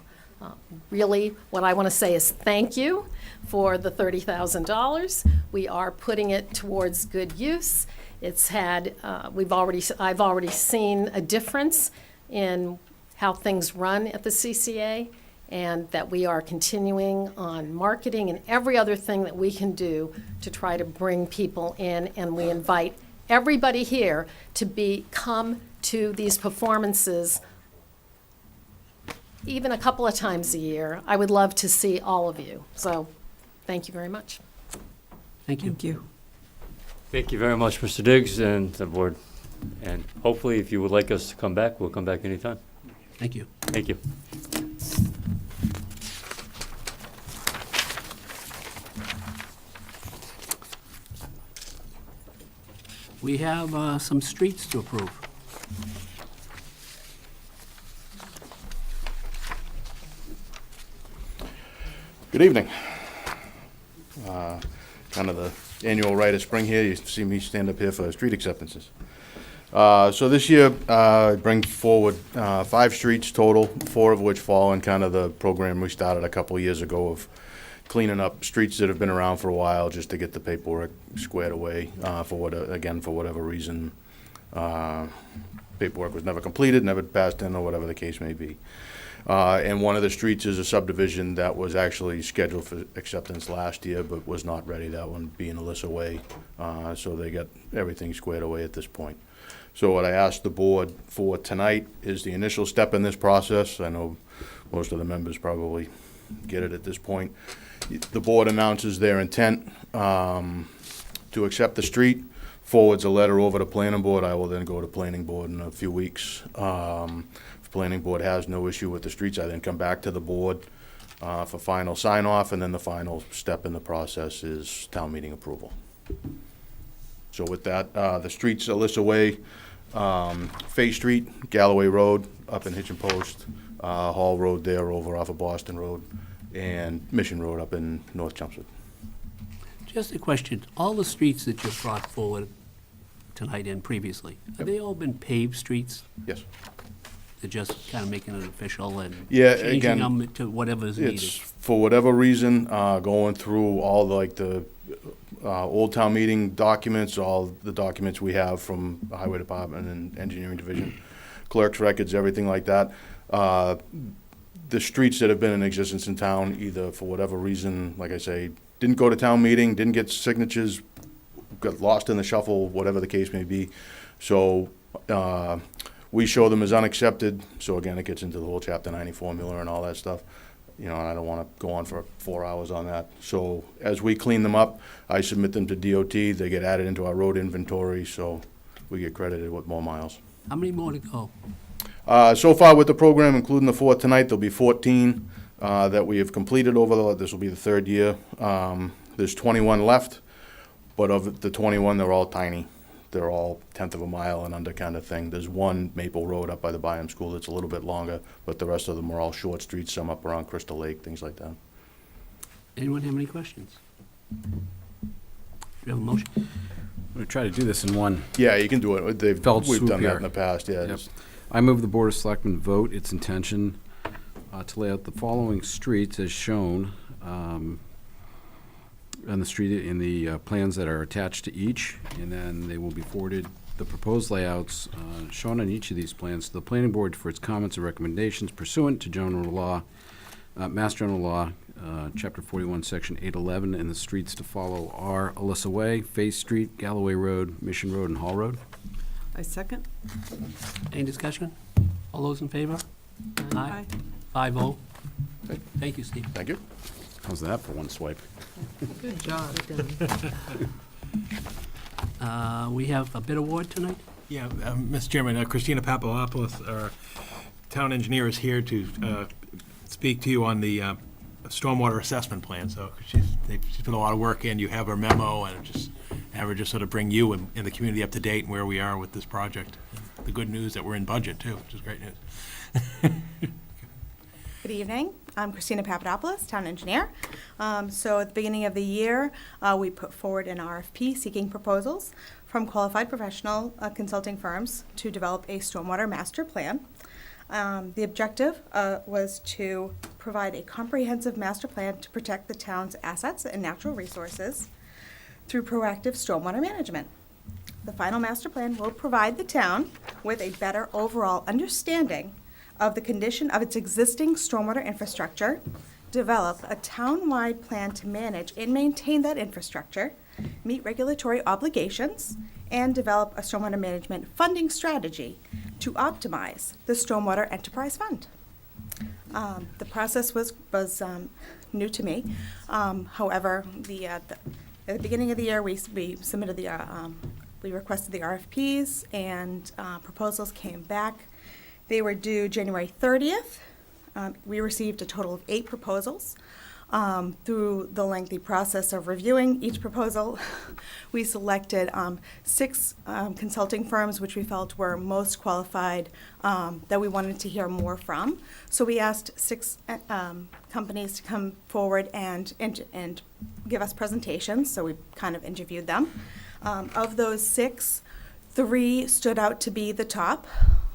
Really, what I want to say is thank you for the $30,000. We are putting it towards good use. It's had, I've already seen a difference in how things run at the CCA, and that we are continuing on marketing and every other thing that we can do to try to bring people in. And we invite everybody here to come to these performances even a couple of times a year. I would love to see all of you. So thank you very much. thank you. Thank you. Thank you very much, Mr. Diggs and the board. And hopefully, if you would like us to come back, we'll come back anytime. Thank you. Thank you. We have some streets to approve. Good evening. Kind of the annual rite of spring here. You see me stand up here for street acceptances. So this year, I bring forward 5 streets total, 4 of which fall in kind of the program we started a couple of years ago of cleaning up streets that have been around for a while just to get the paperwork squared away for whatever reason. Paperwork was never completed, never passed in, or whatever the case may be. And one of the streets is a subdivision that was actually scheduled for acceptance last year, but was not ready, that one being Alyssa Way. So they got everything squared away at this point. So what I asked the board for tonight is the initial step in this process. I know most of the members probably get it at this point. The board announces their intent to accept the street, forwards a letter over to planning board. I will then go to planning board in a few weeks. If planning board has no issue with the streets, I then come back to the board for final sign off, and then the final step in the process is town meeting approval. So with that, the streets, Alyssa Way, Fay Street, Galloway Road, up in Hitchin Post, Hall Road there over off of Boston Road, and Mission Road up in North Chelmsford. Just a question, all the streets that you brought forward tonight and previously. Have they all been paved streets? Yes. They're just kind of making it official and Yeah, changing again, them to whatever's needed? It's, for whatever reason, going through all the Old Town Meeting documents, all the documents we have from the Highway Department and Engineering Division, clerk's records, everything like that. The streets that have been in existence in town, either for whatever reason, like I say, didn't go to town meeting, didn't get signatures, got lost in the shuffle, whatever the case may be. So we show them as unaccepted. So again, it gets into the whole Chapter 90 formula and all that stuff. You know, and I don't want to go on for 4 hours on that. So as we clean them up, I submit them to DOT. They get added into our road inventory, so we get credited with more miles. How many more to go? So far with the program, including the 4 tonight, there'll be 14 that we have completed this will be the 3rd year. There's 21 left, but of the 21, they're all tiny. They're all 1/10 of a mile and under kind of thing. There's one Maple Road up by the Byham School that's a little bit longer, but the rest of them are all short streets, some up around Crystal Lake, things like that. Anyone have any questions? Do you have a motion? We try to do this in one. Yeah, you can do it. We've swoop done here. that in the past, yeah. Yep. I move the Board of Selectmen vote its intention to lay out the following streets as shown on the street in the plans that are attached to each, and then they will be forwarded, the proposed layouts shown on each of these plans, to the Planning Board for its comments and recommendations pursuant to general law, Mass General Law, Chapter 41, Section 811, and the streets to follow are Alyssa Way, Faith Street, Galloway Road, Mission Road, and Hall Road. I second. Any discussion? All those in favor? Aye. 5-0. Thank you, Steve. Thank you. How's that for one swipe? Good job. We have a bid award tonight? Yeah, Mr. Chairman, Christina Papalopoulos, our town engineer, is here to speak to you on the stormwater assessment plan. So she's put a lot of work in. You have her memo, and just have her just sort of bring you and the community up to date and where we are with this project. The good news that we're in budget too, which is great news. Good evening. I'm Christina Papadopoulos, town engineer. So at the beginning of the year, we put forward an RFP seeking proposals from qualified professional consulting firms to develop a stormwater master plan. The objective was to provide a comprehensive master plan to protect the town's assets and natural resources through proactive stormwater management. The final master plan will provide the town with a better overall understanding of the condition of its existing stormwater infrastructure, develop a town-wide plan to manage and maintain that infrastructure, meet regulatory obligations, and develop a stormwater management funding strategy to optimize the Stormwater Enterprise Fund. The process was new to me. However, at the beginning of the year, we submitted we requested the RFPs, and proposals came back. They were due January 30th. We received a total of 8 proposals. Through the lengthy process of reviewing each proposal, we selected 6 consulting firms which we felt were most qualified, that we wanted to hear more from. So we asked 6 companies to come forward and give us presentations, so we kind of interviewed them. Of those 6, 3 stood out to be the top.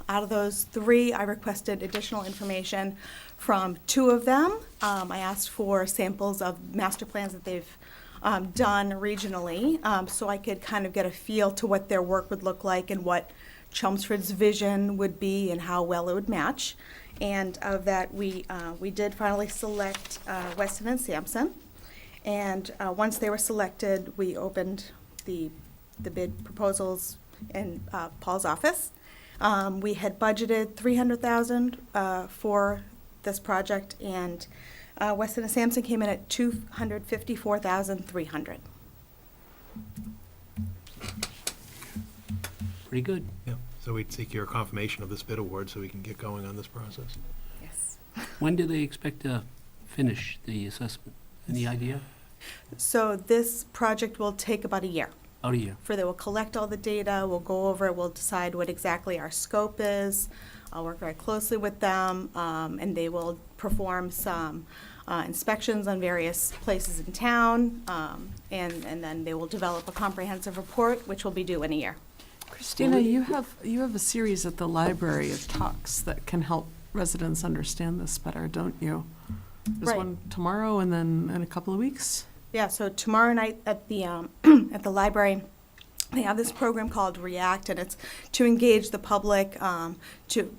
Out of those 3, I requested additional information from 2 of them. I asked for samples of master plans that they've done regionally, so I could kind of get a feel to what their work would look like and what Chelmsford's vision would be and how well it would match. And of that, we did finally select Weston and Sampson. And once they were selected, we opened the bid proposals in Paul's office. We had budgeted $300,000 for this project, and Weston and Sampson came in at $254,300. Pretty good. Yeah. So we'd seek your confirmation of this bid award so we can get going on this process. Yes. When do they expect to finish the assessment? Any idea? So this project will take about a year. About a year. They will collect all the data, we'll go over it, we'll decide what exactly our scope is. I'll work very closely with them, and they will perform some inspections on various places in town, and then they will develop a comprehensive report, which will be due in a year. Christina, you have a series at the library of talks that can help residents understand this better, don't you? There's Right. one tomorrow and then in a couple of weeks? Yeah, so tomorrow night at the at the library, they have this program called React, and it's to engage the public, to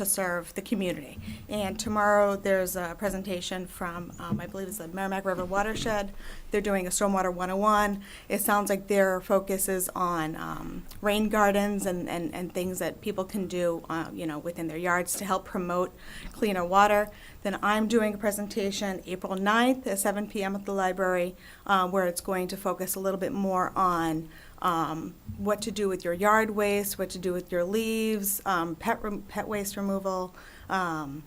serve the community. And tomorrow there's a presentation from I believe it's the Merrimack River Watershed. They're doing a Stormwater 101. It sounds like their focus is on rain gardens and things that people can do within their yards to help promote cleaner water. Then I'm doing a presentation April 9th at 7 p.m. at the library, where it's going to focus a little bit more on what to do with your yard waste, what to do with your leaves, pet waste removal, and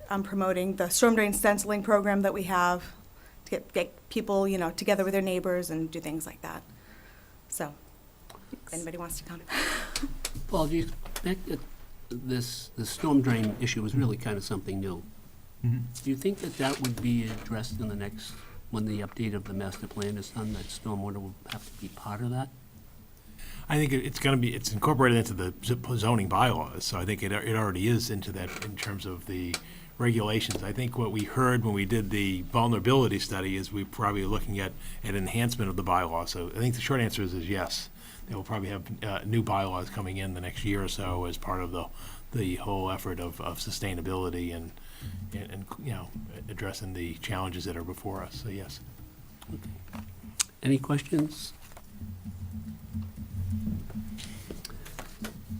I'm promoting the storm drain stenciling program that we have to get people, together with their neighbors and do things like that. So, if anybody wants to come. Paul, do you expect that the storm drain issue is really kind of something new? Mm-hmm. Do you think that would be addressed in the next, when the update of the master plan is done, that stormwater will have to be part of that? I think it's incorporated into the zoning bylaws, so I think it already is into that in terms of the regulations. I think what we heard when we did the vulnerability study is we're probably looking at an enhancement of the bylaw. So I think the short answer is yes. They will probably have new bylaws coming in the next year or so as part of the whole effort of sustainability and addressing the challenges that are before us. So yes. Okay. Any questions?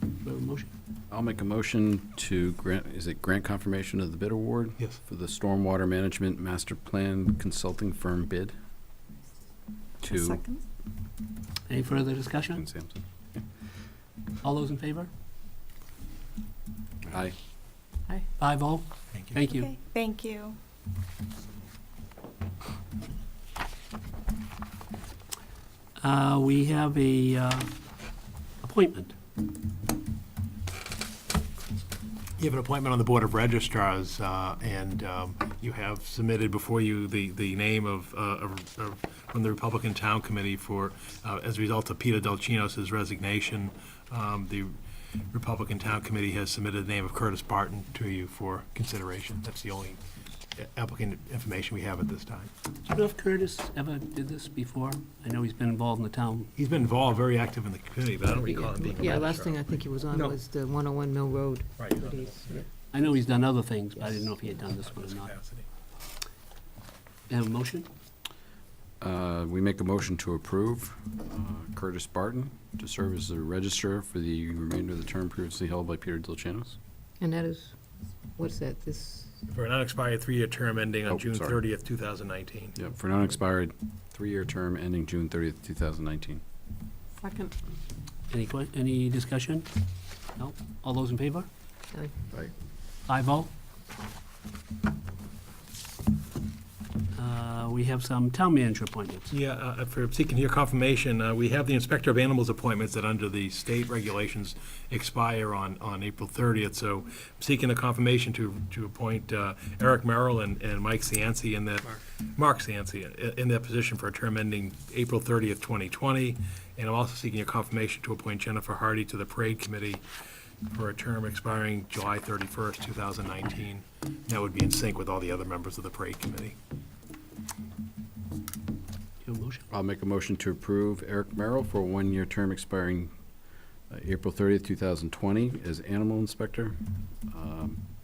Do we have a motion? I'll make a motion to grant confirmation of the bid award? Yes. For the Stormwater Management Master Plan Consulting Firm bid to. Second. Any further discussion? Sampson. All those in favor? Aye. Aye. 5-0. Thank you. Okay, thank you. We have a appointment. You have an appointment on the Board of Registrars, and you have submitted before you the name of from the Republican Town Committee for, as a result of Peter Delchinos' resignation, the Republican Town Committee has submitted the name of Curtis Barton to you for consideration. That's the only applicant information we have at this time. Do you know if Curtis ever did this before? I know he's been involved in the town. He's been involved, very active in the community, but I don't recall him being a Yeah, last registrar. thing I think he was on No. was the 101 Mill Road. Right. But he's- yeah. I know he's done other things, but I didn't know if he had done this one or not. Have a motion? We make a motion to approve Curtis Barton to serve as the registrar for the remainder of the term previously held by Peter Delchinos. And that is, what's that, this, For an unexpired 3-year term ending Oh, on June sorry. 30th, 2019. Yep, for an unexpired 3-year term ending June 30th, 2019. Second. Any discussion? No? All those in favor? Aye. Aye. 5-0. We have some town manager appointments. Yeah, for seeking your confirmation, we have the Inspector of Animals appointments that under the state regulations expire on April 30th. So seeking a confirmation to appoint Eric Merrill and Mike Cianci in that, Mark Cianci, in that position for a term ending April 30th, 2020. And I'm also seeking a confirmation to appoint Jennifer Hardy to the Parade Committee for a term expiring July 31st, 2019. That would be in sync with all the other members of the Parade Committee. Your motion? I'll make a motion to approve Eric Merrill for a 1-year term expiring April 30th, 2020 as animal inspector.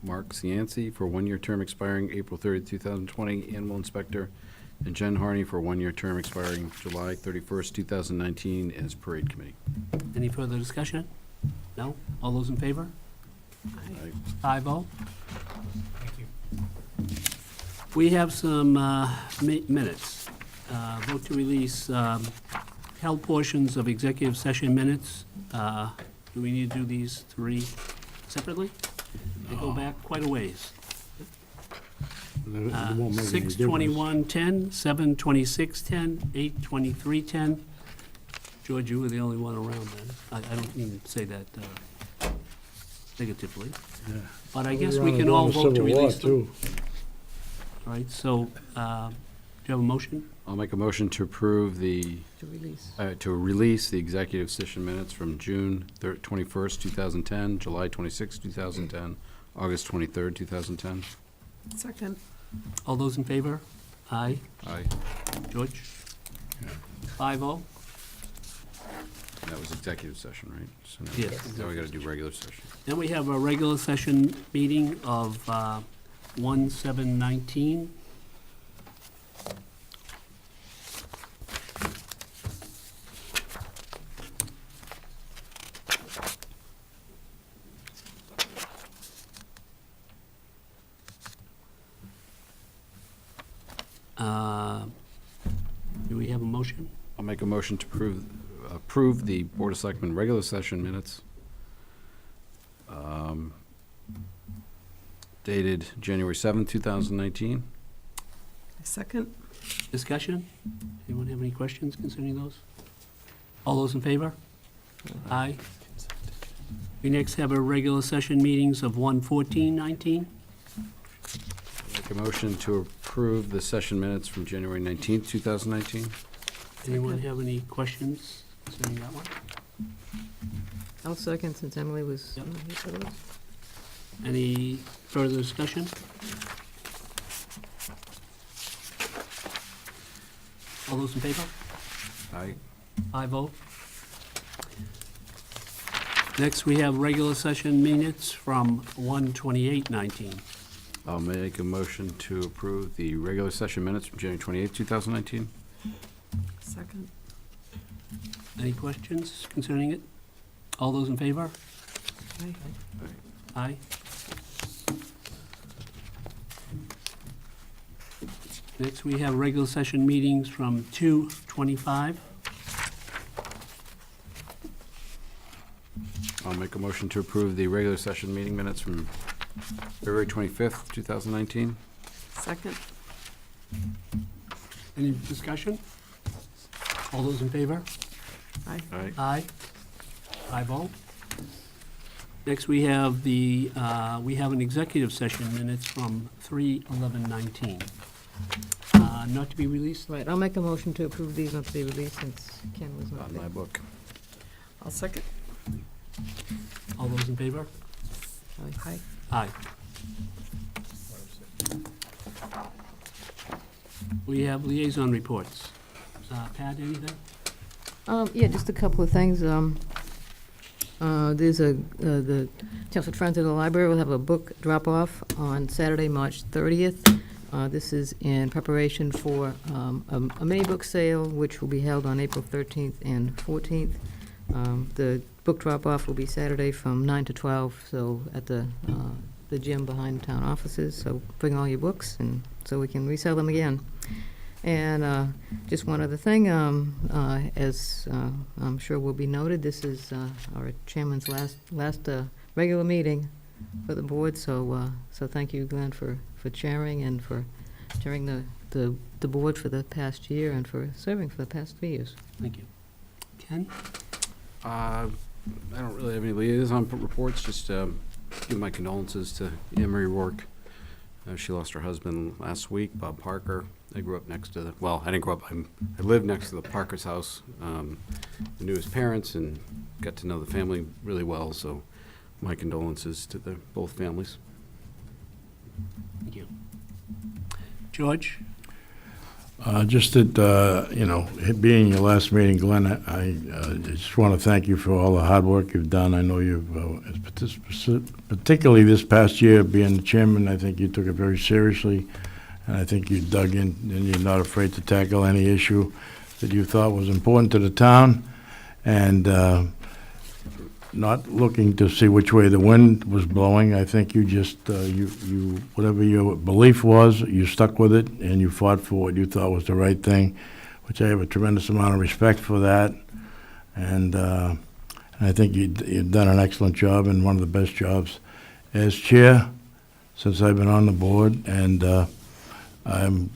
Mark Cianci for a 1-year term expiring April 30th, 2020 animal inspector. And Jen Harney for a 1-year term expiring July 31st, 2019 as parade committee. Any further discussion? No? All those in favor? Aye. 5-0. Thank you. We have some minutes. Vote to release held portions of executive session minutes. Do we need to do these 3 separately? They go back quite a ways. It won't make any 6:21:10, 7:26:10, 8:23:10. George, you were the only one around then. I don't mean to say that negatively. Yeah. But I guess We're we on can the all wrong vote to Civil War, release them. too. All right, so you have a motion? I'll make a motion to approve to release the executive session minutes from June 21st, 2010, July 26th, 2010, August 23rd, 2010. Second. All those in favor? Aye. Aye. George? 5-0. That was executive session, right? So now- Yes. Now we gotta do regular session. Then we have a regular session meeting of 1/7/19. Do we have a motion? I'll make a motion to approve the Board of Selectmen regular session minutes dated January 7th, 2019. Second. Discussion? Anyone have any questions concerning those? All those in favor? Aye. We next have a regular session meetings of 1/14/19. Make a motion to approve the session minutes from January 19th, 2019. Anyone have any questions concerning that one? I'll second since Emily was. Yep. Any further discussion? All those in favor? Aye. 5-0. Next, we have regular session minutes from 1/28/19. I'll make a motion to approve the regular session minutes from January 28th, 2019. Second. Any questions concerning it? All those in favor? Aye. Aye. Next, we have regular session meetings from 2/25. I'll make a motion to approve the regular session meeting minutes from February 25th, 2019. Second. Any discussion? All those in favor? Aye. Aye. Aye. 5-0. Next, we have an executive session minutes from 3/11/19. Not to be released. Right, I'll make a motion to approve these not to be released since Ken was not On there. my book. I'll second. All those in favor? Aye. Aye. We have liaison reports. Pat, anything? Yeah, just a couple of things. There's the Chelmsford Friends of the Library will have a book drop-off on Saturday, March 30th. This is in preparation for a mini book sale, which will be held on April 13th and 14th. The book drop-off will be Saturday from 9 to 12, so at the gym behind town offices. So bring all your books, and so we can resell them again. And just one other thing, as I'm sure will be noted, this is our chairman's last regular meeting for the board. So thank you, Glenn, for chairing and for chairing the board for the past year and for serving for the past 3 years. Thank you. Ken? I don't really have any liaison reports, just give my condolences to Emery Rourke. She lost her husband last week, Bob Parker. I grew up next to I didn't grow up, I lived next to the Parker's house. I knew his parents and got to know the family really well, so my condolences to both families. Thank you. George? Just that, it being your last meeting, Glenn, I just want to thank you for all the hard work you've done. I know you've, particularly this past year, being the chairman, I think you took it very seriously. And I think you dug in and you're not afraid to tackle any issue that you thought was important to the town. And not looking to see which way the wind was blowing. I think you just, you whatever your belief was, you stuck with it and you fought for what you thought was the right thing, which I have a tremendous amount of respect for that. And I think you've done an excellent job and one of the best jobs as chair since I've been on the board. And I'm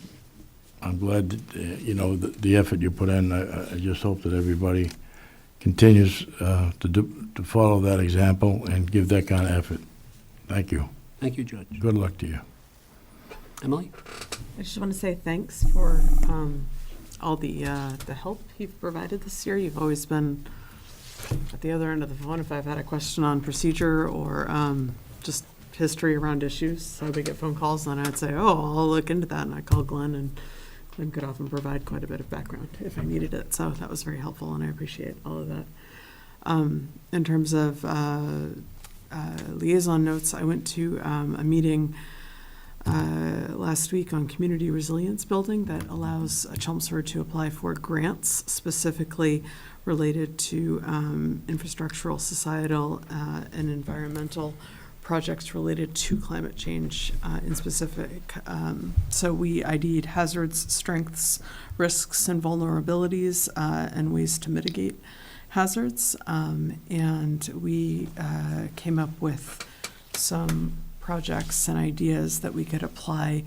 glad that, the effort you put in. I just hope that everybody continues to follow that example and give that kind of effort. Thank you. Thank you, Judge. Good luck to you. Emily? I just want to say thanks for all the help you've provided this year. You've always been at the other end of the phone if I've had a question on procedure or just history around issues. So we get phone calls and I'd say, oh, I'll look into that. And I call Glenn, and Glenn could often provide quite a bit of background if I needed it. So that was very helpful, and I appreciate all of that. In terms of liaison notes, I went to a meeting last week on community resilience building that allows Chelmsford to apply for grants specifically related to infrastructural, societal, and environmental projects related to climate change in specific. So we ID'd hazards, strengths, risks, and vulnerabilities, and ways to mitigate hazards. And we came up with some projects and ideas that we could apply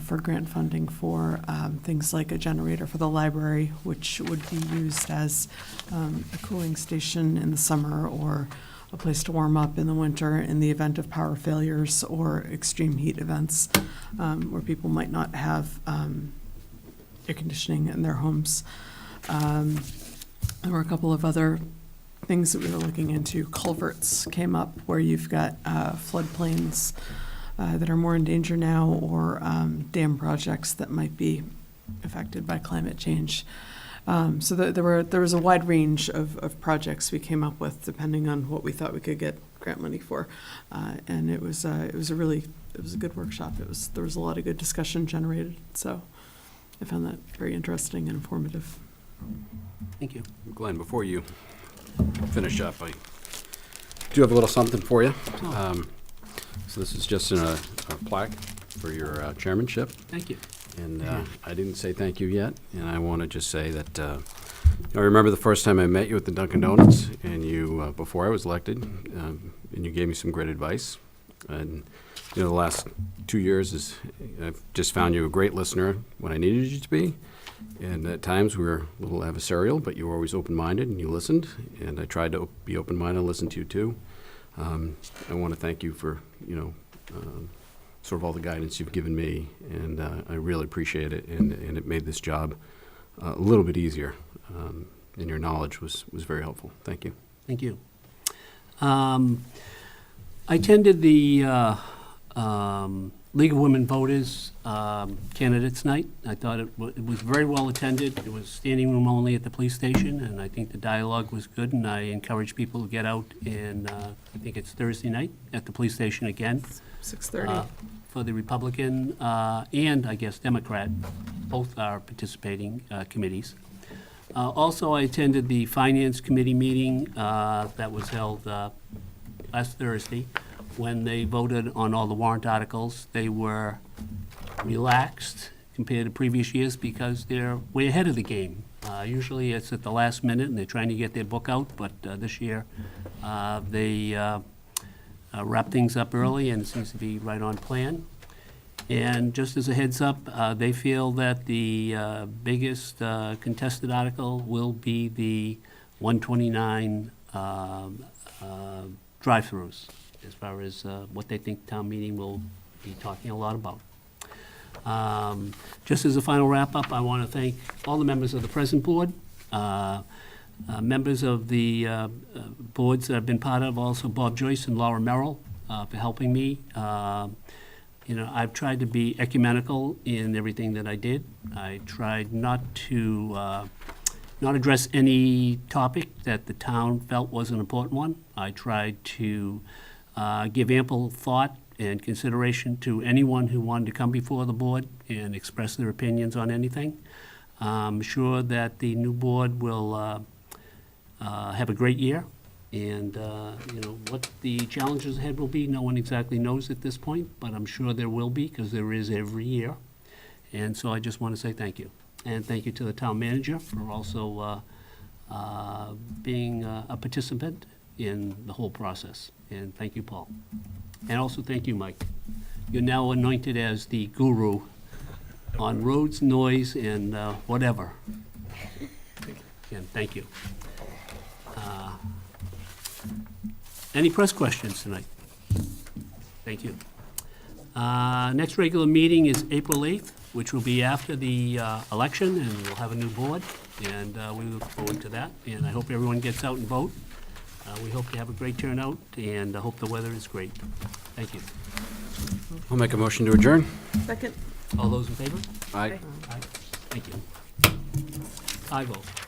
for grant funding for things like a generator for the library, which would be used as a cooling station in the summer or a place to warm up in the winter in the event of power failures or extreme heat events where people might not have air conditioning in their homes. There were a couple of other things that we were looking into. Culverts came up where you've got floodplains that are more in danger now, or dam projects that might be affected by climate change. So there was a wide range of projects we came up with depending on what we thought we could get grant money for, and it was a good workshop. There was a lot of good discussion generated, so I found that very interesting and informative. Thank you. Glenn, before you finish up, I do have a little something for you. So this is just a plaque for your chairmanship. Thank you. And I didn't say thank you yet, and I want to just say that I remember the first time I met you at the Dunkin' Donuts, and you, before I was elected, and you gave me some great advice. And the last 2 years I've just found you a great listener when I needed you to be. And at times we were a little adversarial, but you were always open-minded and you listened. And I tried to be open-minded and listen to you too. I want to thank you for, sort of all the guidance you've given me, and I really appreciate it. And it made this job a little bit easier. And your knowledge was very helpful. Thank you. Thank you. I attended the League of Women Voters Candidates Night. I thought it was very well attended. It was standing room only at the police station, and I think the dialogue was good, and I encourage people to get out, and I think it's Thursday night at the police station again. 6:30. For the Republican and, I guess, Democrat, both are participating committees. Also, I attended the Finance Committee meeting that was held last Thursday. When they voted on all the warrant articles, they were relaxed compared to previous years because they're way ahead of the game. Usually it's at the last minute and they're trying to get their book out, but this year they wrapped things up early and it seems to be right on plan. And just as a heads up, they feel that the biggest contested article will be the 129 drive-throughs, as far as what they think town meeting will be talking a lot about. Just as a final wrap-up, I want to thank all the members of the present board, members of the boards that I've been part of, also Bob Joyce and Laura Merrill for helping me. I've tried to be ecumenical in everything that I did. I tried not to not address any topic that the town felt was an important one. I tried to give ample thought and consideration to anyone who wanted to come before the board and express their opinions on anything. I'm sure that the new board will have a great year, and what the challenges ahead will be, no one exactly knows at this point, but I'm sure there will be, because there is every year. And so I just want to say thank you. And thank you to the town manager for also being a participant in the whole process. And thank you, Paul. And also thank you, Mike. You're now anointed as the guru on roads, noise, and whatever. And thank you. Any press questions tonight? Thank you. Next regular meeting is April 8th, which will be after the election, and we'll have a new board, and we look forward to that. And I hope everyone gets out and vote. We hope to have a great turnout, and I hope the weather is great. Thank you. I'll make a motion to adjourn. Second. All those in favor? Aye. Aye. Thank you. 5-0.